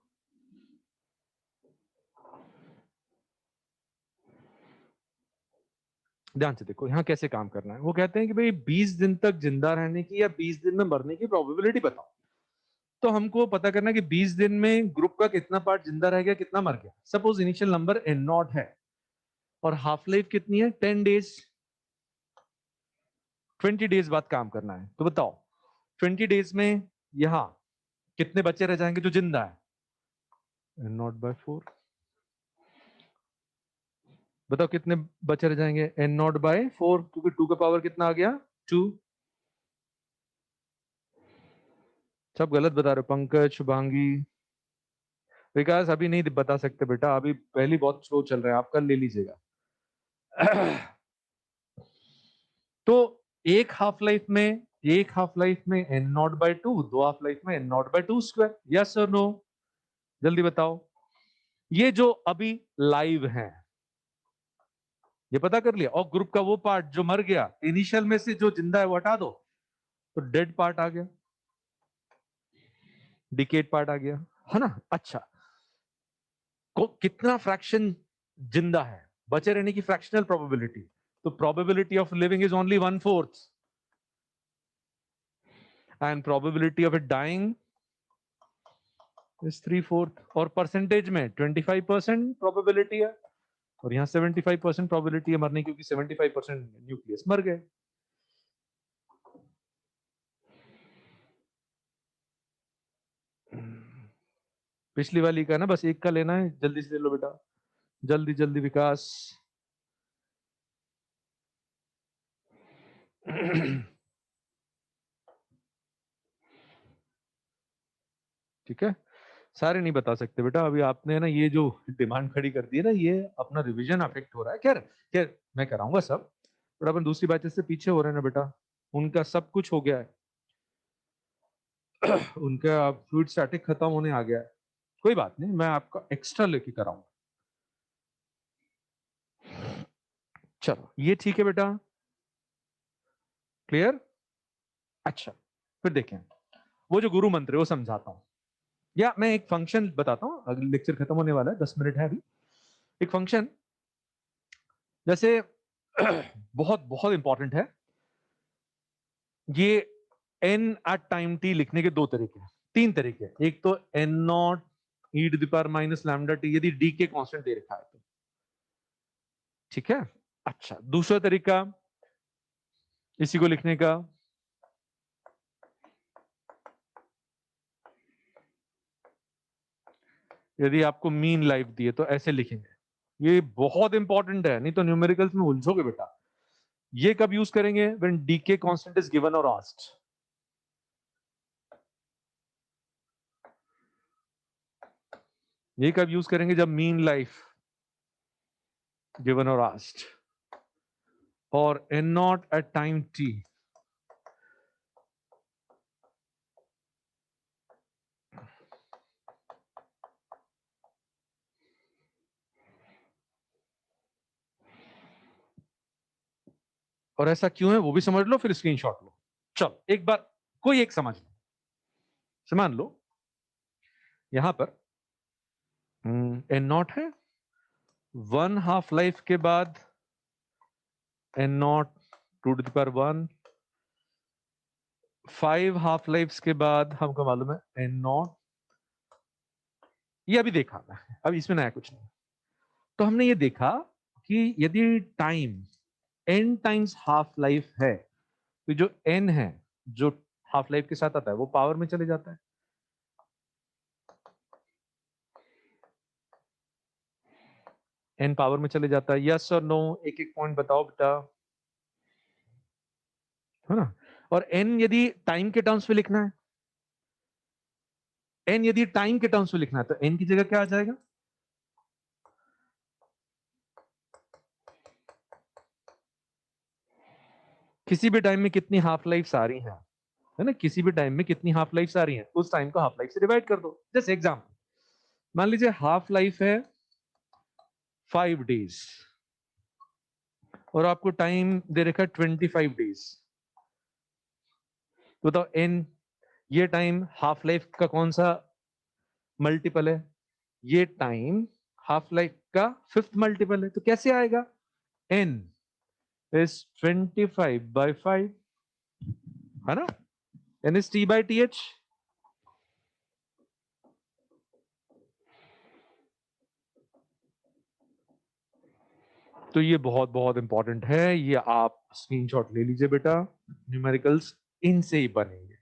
ध्यान से देखो यहां कैसे काम करना है। वो कहते हैं कि भाई 20 दिन तक जिंदा रहने की या 20 दिन में मरने की प्रोबेबिलिटी बताओ। तो हमको पता करना है कि 20 दिन में ग्रुप का कितना पार्ट जिंदा रह गया, कितना मर गया। Suppose initial number N naught है और हाफ लाइफ कितनी है 10 डेज, 20 डेज बाद काम करना है। तो बताओ 20 डेज में यहां कितने बच्चे रह जाएंगे जो जिंदा है, एन नॉट बाय 4। बताओ कितने बचे रह जाएंगे, एन नॉट बाय 4, क्योंकि 2 का पावर कितना आ गया 2। सब गलत बता रहे हो, पंकज, शुभांगी, विकास अभी नहीं बता सकते बेटा, अभी पहली बहुत स्लो चल रहा है, आप कल ले लीजिएगा। तो एक हाफ लाइफ में एन नॉट बाय 2, दो हाफ लाइफ में N naught by 2 square, yes और नो, जल्दी बताओ। ये जो अभी लाइव है ये पता कर लिया, और ग्रुप का वो पार्ट जो मर गया इनिशियल में से जो जिंदा है वो हटा दो, तो डेड पार्ट आ गया, डिकेड पार्ट आ गया, है ना। अच्छा, कितना फ्रैक्शन जिंदा है, बचे रहने की फ्रैक्शनल प्रोबेबिलिटी, तो probability of living is only 1/4 and probability of it dying is 3/4, और परसेंटेज में 25% प्रोबेबिलिटी है, और यहाँ 75% प्रोबेबिलिटी है मरने की, क्योंकि 75% न्यूक्लियस मर गए। पिछली वाली का ना बस एक का लेना है, जल्दी से ले लो बेटा, जल्दी जल्दी विकास। ठीक है, सारे नहीं बता सकते बेटा, अभी आपने ना ये जो डिमांड खड़ी कर दी है ना, ये अपना रिवीजन अफेक्ट हो रहा है। खैर खैर मैं कराऊंगा सब, बट अपन दूसरी बैचेस से पीछे हो रहे हैं ना बेटा, उनका सब कुछ हो गया है। उनका फ्लूइड स्टैटिक खत्म होने आ गया है, कोई बात नहीं, मैं आपका एक्स्ट्रा लेके कराऊंगा। चलो ये ठीक है बेटा, क्लियर। अच्छा फिर देखें, वो जो गुरु मंत्र है वो समझाता हूं, या मैं एक फंक्शन बताता हूं, अगले लेक्चर खत्म होने वाला है, 10 मिनट है अभी। एक फंक्शन जैसे बहुत बहुत इंपॉर्टेंट है ये, n एट टाइम t लिखने के दो तरीके हैं, तीन तरीके हैं। एक तो n naught e to the power minus lambda t, यदि d के कांस्टेंट दे रखा है तो, ठीक है। अच्छा दूसरा तरीका इसी को लिखने का, यदि आपको मीन लाइफ दी है तो ऐसे लिखेंगे, ये बहुत इंपॉर्टेंट है, नहीं तो न्यूमेरिकल्स में उलझोगे बेटा। ये कब यूज करेंगे, when decay constant is given और आस्क्ड। ये कब यूज करेंगे, जब मीन लाइफ गिवन और आस्क्ड, और N naught at time t. और ऐसा क्यों है वो भी समझ लो, फिर स्क्रीनशॉट लो। चलो एक बार कोई एक समझ लो, मान लो यहां पर एन नॉट है, 1/2 लाइफ के बाद N naught to to the power 1, 5 half lives के बाद हमको मालूम है एन नॉट। ये अभी देखा मैं, अब इसमें नया कुछ नहीं। तो हमने ये देखा कि यदि time N times half life है, तो जो एन है जो हाफ लाइफ के साथ आता है वो पावर में चले जाता है। एन पावर में चले जाता है, यस और नो, एक एक पॉइंट बताओ बेटा, है ना। और एन यदि टाइम के टर्म्स में लिखना है, एन यदि टाइम के टर्म्स में लिखना है तो एन की जगह क्या आ जाएगा, किसी भी टाइम में कितनी हाफ लाइफ आ रही है ना, किसी भी टाइम में कितनी हाफ लाइफ आ रही है, उस टाइम को हाफ लाइफ से डिवाइड कर दो। जैसे एग्जाम्पल मान लीजिए हाफ लाइफ है 5 डेज, और आपको टाइम दे रखा है 25 डेज, तो बताओ एन, ये टाइम हाफ लाइफ का कौन सा मल्टीपल है, ये टाइम हाफ लाइफ का फिफ्थ मल्टीपल है, तो कैसे आएगा, एन इज 25/5, है ना, एन इज t/th। तो ये बहुत बहुत इंपॉर्टेंट है, ये आप स्क्रीनशॉट ले लीजिए बेटा, न्यूमेरिकल्स इनसे ही बनेंगे।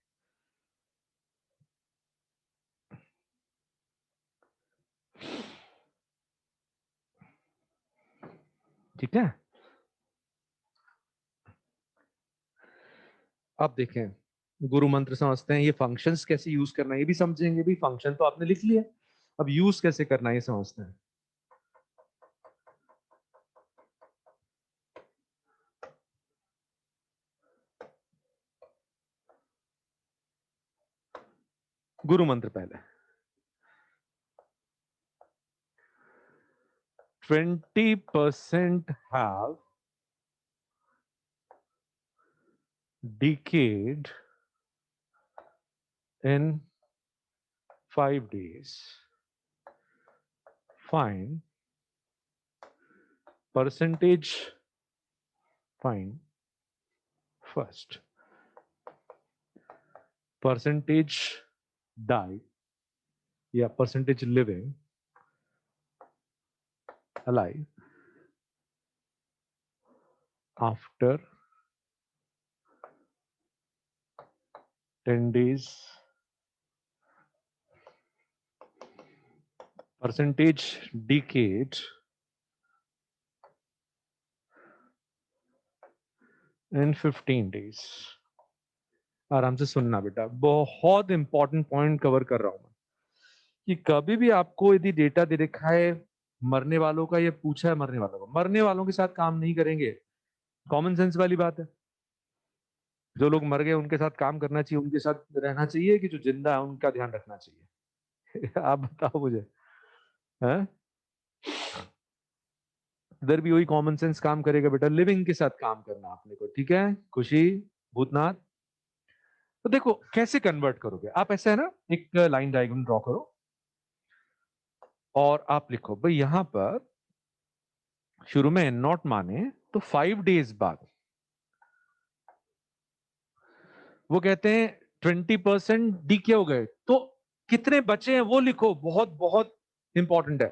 ठीक है, अब देखें गुरु मंत्र समझते हैं, ये फंक्शंस कैसे यूज करना है ये भी समझेंगे, भी फंक्शन तो आपने लिख लिया, अब यूज कैसे करना है ये समझते हैं। गुरु मंत्र पहले, 20% have decayed in 5 days. Find percentage, find first percentage die या percentage living alive after 10 days, percentage decayed in 15 days। आराम से सुनना बेटा, बहुत इंपॉर्टेंट पॉइंट कवर कर रहा हूं मैं, कि कभी भी आपको यदि डेटा दे रखा है मरने वालों का, ये पूछा है मरने वालों को, मरने वालों के साथ काम नहीं करेंगे, कॉमन सेंस वाली बात है। जो लोग मर गए उनके साथ काम करना चाहिए, उनके साथ रहना चाहिए, कि जो जिंदा है उनका ध्यान रखना चाहिए। आप बताओ मुझे, है? इधर भी वही कॉमन सेंस काम करेगा बेटा, लिविंग के साथ काम करना आपने को, ठीक है खुशी, भूतनाथ। तो देखो कैसे कन्वर्ट करोगे आप, ऐसा है ना, एक लाइन डायग्राम ड्रॉ करो और आप लिखो भाई यहां पर शुरू में एन नॉट माने तो 5 डेज बाद वो कहते हैं 20% डीके हो गए, तो कितने बचे हैं वो लिखो, बहुत बहुत इंपॉर्टेंट है।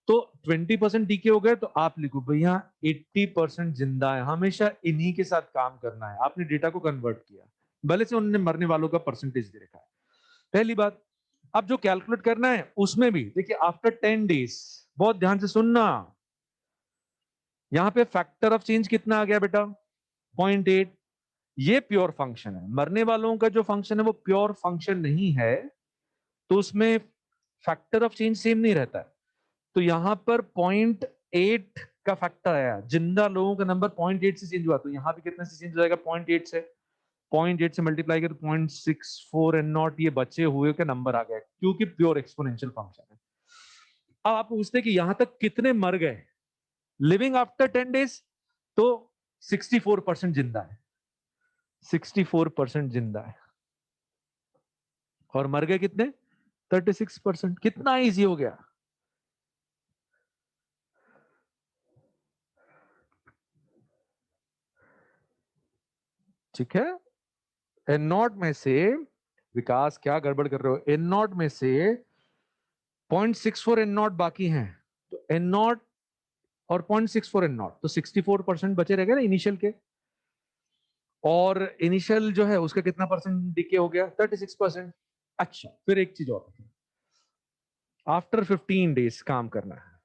तो 20% डीके हो गए तो आप लिखो भैया 80% जिंदा है, हमेशा इन्हीं के साथ काम करना है। आपने डेटा को कन्वर्ट किया, भले से उन्होंने मरने वालों का परसेंटेज दे रखा है। पहली बात। अब जो कैलकुलेट करना है उसमें भी देखिए आफ्टर 10 डेज, बहुत ध्यान से सुनना, यहां पे फैक्टर ऑफ चेंज कितना आ गया बेटा, 0.8। ये प्योर फंक्शन है, मरने वालों का जो फंक्शन है वो प्योर फंक्शन नहीं है, तो उसमें फैक्टर ऑफ चेंज सेम नहीं रहता है। तो यहां पर 0.8 का फैक्टर आया, जिंदा लोगों का नंबर 0.8 से चेंज हुआ, तो यहां भी कितने से चेंज हो जाएगा, 0.8 से। 0.8 से मल्टीप्लाई किया तो 0.64 एंड नॉट, ये बचे हुए का नंबर आ गया क्योंकि प्योर एक्सपोनेंशियल फंक्शन है। अब आप पूछते कि यहां तक कितने मर गए लिविंग आफ्टर 10 डेज, तो 64% जिंदा है, 64% जिंदा है। और मर गए कितने, 36%। कितना इजी हो गया। ठीक है, एन नॉट में से, विकास क्या गड़बड़ कर रहे हो, एन नॉट में से 0.64 एन नॉट बाकी हैं, तो एन नॉट और 0.64 एन नॉट, तो 64% बचे रह गए ना इनिशियल के। और इनिशियल जो है उसका कितना परसेंट डिके हो गया, 36%। अच्छा फिर एक चीज और, आफ्टर 15 डेज काम करना है,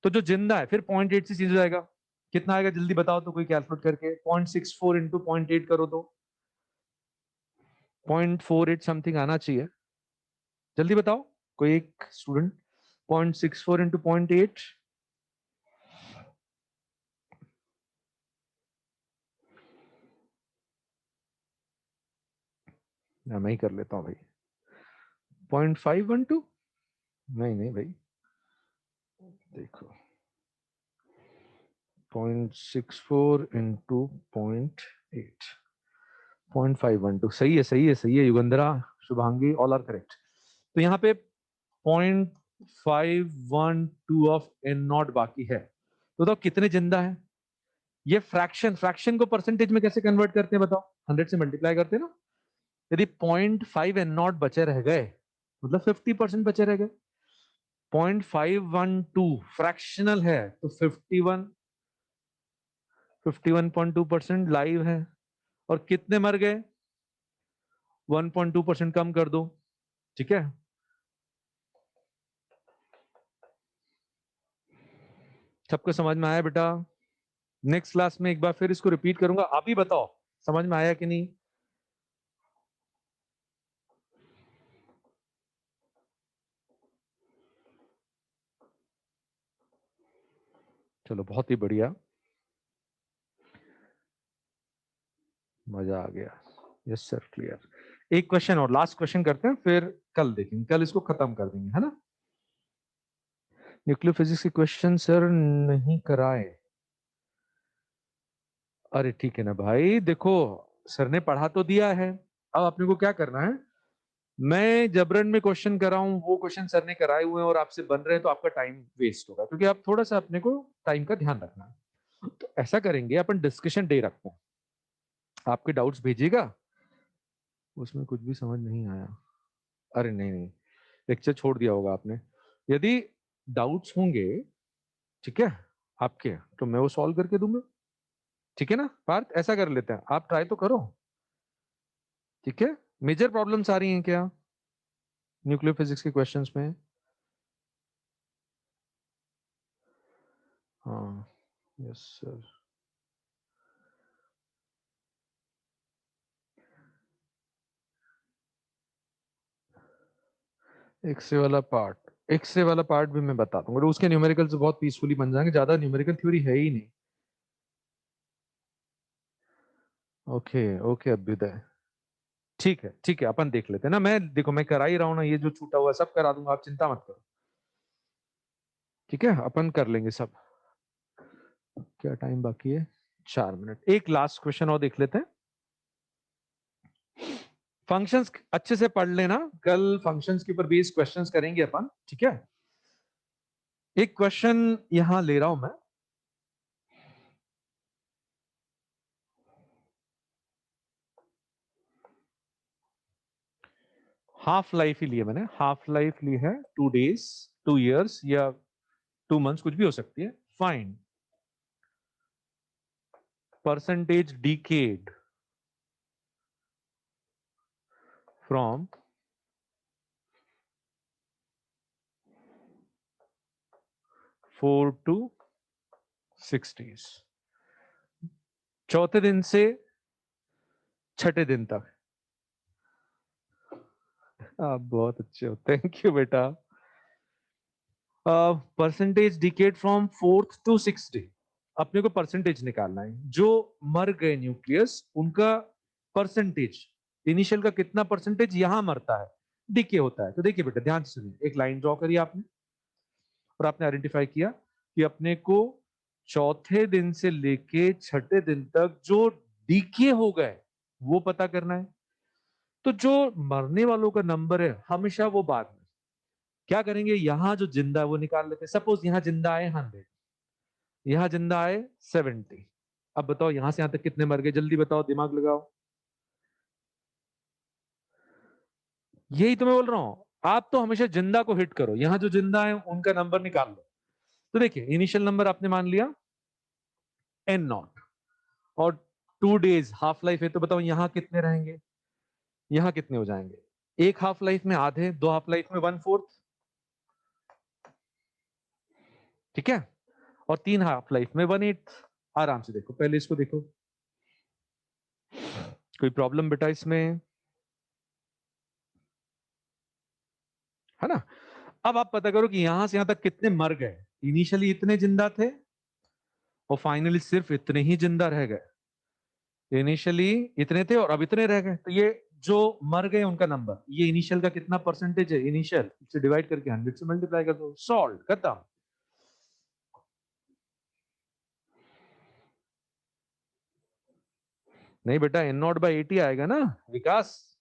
तो जो जिंदा है फिर 0.8 से चेंज हो जाएगा, कितना आएगा जल्दी बताओ तो, कोई कैलकुलेट करके, 0.64 इंटू 0.8 करो तो 0.48 समथिंग आना चाहिए, जल्दी बताओ कोई एक स्टूडेंट। 0.64 इंटू 0.8, मैं ही कर लेता हूँ भाई। 0.512, नहीं नहीं भाई, देखो 0.64 इंटू 0.8, 0.512, सही है सही है सही है, Yugandhara, Shubhangi, all are correct. तो यहाँ पे 0.512 ऑफ एन नॉट बाकी है, तो बताओ कितने जिंदा है। ये फ्रैक्शन, फ्रैक्शन को परसेंटेज में कैसे कन्वर्ट करते हैं बताओ, 100 से मल्टीप्लाई करते हैं ना। यदि 0.5 एन नॉट बचे रह गए, मतलब 50% बचे रह गए, 0.512 फ्रैक्शनल है तो 51.2% लाइव है। और कितने मर गए, 1.2% कम कर दो, ठीक है। सबको समझ में आया बेटा। नेक्स्ट क्लास में एक बार फिर इसको रिपीट करूंगा, आप ही बताओ समझ में आया कि नहीं। चलो बहुत ही बढ़िया, मजा आ गया। Yes sir, clear. एक क्वेश्चन और, लास्ट क्वेश्चन करते हैं, फिर कल देखेंगे, कल इसको खत्म कर देंगे, है ना। न्यूक्लियर फिजिक्स के क्वेश्चन सर नहीं कराए, अरे ठीक है ना भाई, देखो सर ने पढ़ा तो दिया है, अब अपने को क्या करना है, मैं जबरन में क्वेश्चन कराऊं, वो क्वेश्चन सर ने कराए हुए हैं और आपसे बन रहे हैं, तो आपका टाइम वेस्ट होगा, क्योंकि आप थोड़ा सा अपने को टाइम का ध्यान रखना है। तो ऐसा करेंगे, अपन डिस्कशन डे रखते हैं, आपके डाउट्स भेजिएगा, उसमें कुछ भी समझ नहीं आया, अरे नहीं नहीं, लेक्चर छोड़ दिया होगा आपने। यदि डाउट्स होंगे, ठीक है, आपके, तो मैं वो सॉल्व करके दूंगा, ठीक है ना पार्थ, ऐसा कर लेते हैं, आप ट्राई तो करो, ठीक है। मेजर प्रॉब्लम्स आ रही हैं क्या न्यूक्लियर फिजिक्स के क्वेश्चंस में। हाँ, यस सर। एक्स रे वाला पार्ट भी मैं बता दूंगा, उसके न्यूमेरिकल से बहुत पीसफुली बन जाएंगे, ज्यादा न्यूमेरिकल थ्योरी है ही नहीं। ओके ओके अभ्युदय, ठीक है, अपन देख लेते हैं ना। मैं देखो मैं करा ही रहा हूं ना, ये जो छूटा हुआ है सब करा दूंगा, आप चिंता मत करो। ठीक है, अपन कर लेंगे सब। क्या टाइम बाकी है? 4 मिनट। एक लास्ट क्वेश्चन और देख लेते हैं। फंक्शंस अच्छे से पढ़ लेना, कल फंक्शंस के ऊपर बेस्ड क्वेश्चंस करेंगे अपन। ठीक है, एक क्वेश्चन यहां ले रहा हूं मैं। हाफ लाइफ ही लिया मैंने, हाफ लाइफ ली है 2 days, 2 years या 2 months, कुछ भी हो सकती है। Fine percentage decade from 4 to 6 days, चौथे दिन से छठे दिन तक। आप बहुत अच्छे हो, थैंक यू बेटा। Percentage decade from 4th to 6th day. अपने को परसेंटेज निकालना है, जो मर गए न्यूक्लियस उनका परसेंटेज, इनिशियल का कितना परसेंटेज यहां मरता है, डिके होता है। तो देखिए बेटा ध्यान से सुनिए, एक लाइन ड्रॉ करिए आपने, और आपने आइडेंटिफाई किया कि अपने को चौथे दिन से लेके छठे दिन तक जो डीके हो गए वो पता करना है। तो जो मरने वालों का नंबर है हमेशा वो बाद में क्या करेंगे, यहां जो जिंदा है वो निकाल लेते हैं। सपोज यहां जिंदा आए 100, यहां जिंदा आए 70। अब बताओ यहां से यहां तक कितने मर गए, जल्दी बताओ, दिमाग लगाओ। यही तो मैं बोल रहा हूं, आप तो हमेशा जिंदा को हिट करो, यहां जो जिंदा है उनका नंबर निकाल लो। तो देखिए इनिशियल नंबर आपने मान लिया N0, और 2 days हाफ लाइफ है, तो बताओ यहां कितने रहेंगे, यहां कितने हो जाएंगे। एक हाफ लाइफ में आधे, दो हाफ लाइफ में 1/4। ठीक है, और 3 हाफ लाइफ में 1/8। आराम से देखो, पहले इसको देखो, कोई प्रॉब्लम बेटा इसमें, है ना। अब आप पता करो कि यहां से यहां तक कितने मर गए। इनिशियली इतने जिंदा थे और फाइनली सिर्फ इतने ही जिंदा रह गए। इनिशियली इतने थे और अब इतने रह गए, तो ये जो मर गए उनका नंबर, ये इनिशियल का कितना परसेंटेज है, इनिशियल से डिवाइड करके 100 से मल्टीप्लाई कर दो, सॉल्व, खत्म। नहीं बेटा N0/80 आएगा ना विकास,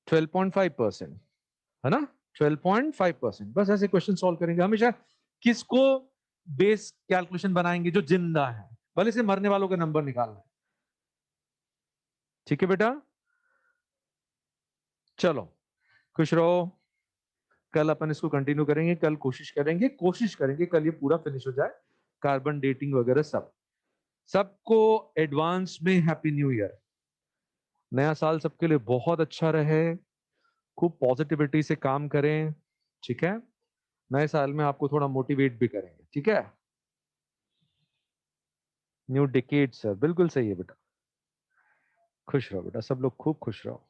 12.5%, है ना, 12.5%। बस ऐसे क्वेश्चन सॉल्व करेंगे हमेशा। किसको बेस कैलकुलेशन बनाएंगे, जो जिंदा है, भले से मरने वालों का नंबर निकालना है। ठीक है बेटा, चलो खुश रहो। कल अपन इसको कंटिन्यू करेंगे, कल कोशिश करेंगे कल ये पूरा फिनिश हो जाए, कार्बन डेटिंग वगैरह सब। सबको एडवांस में हैप्पी न्यू ईयर। नया साल सबके लिए बहुत अच्छा रहे, खूब पॉजिटिविटी से काम करें। ठीक है, नए साल में आपको थोड़ा मोटिवेट भी करेंगे। ठीक है, न्यू डिकेड सर, बिल्कुल सही है बेटा। खुश रहो बेटा, सब लोग खूब खुश रहो।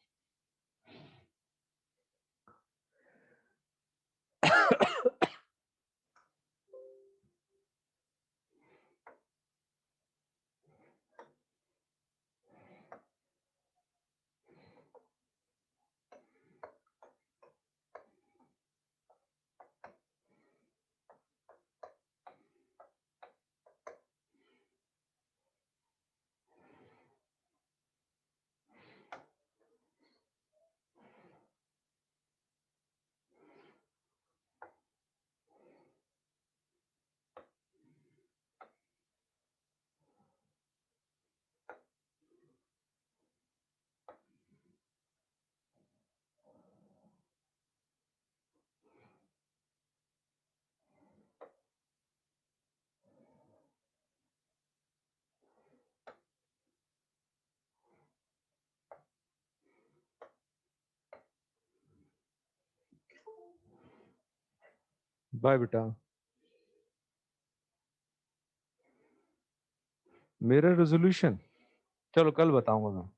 बाय बेटा। मेरा रेजोल्यूशन, चलो कल बताऊंगा मैं।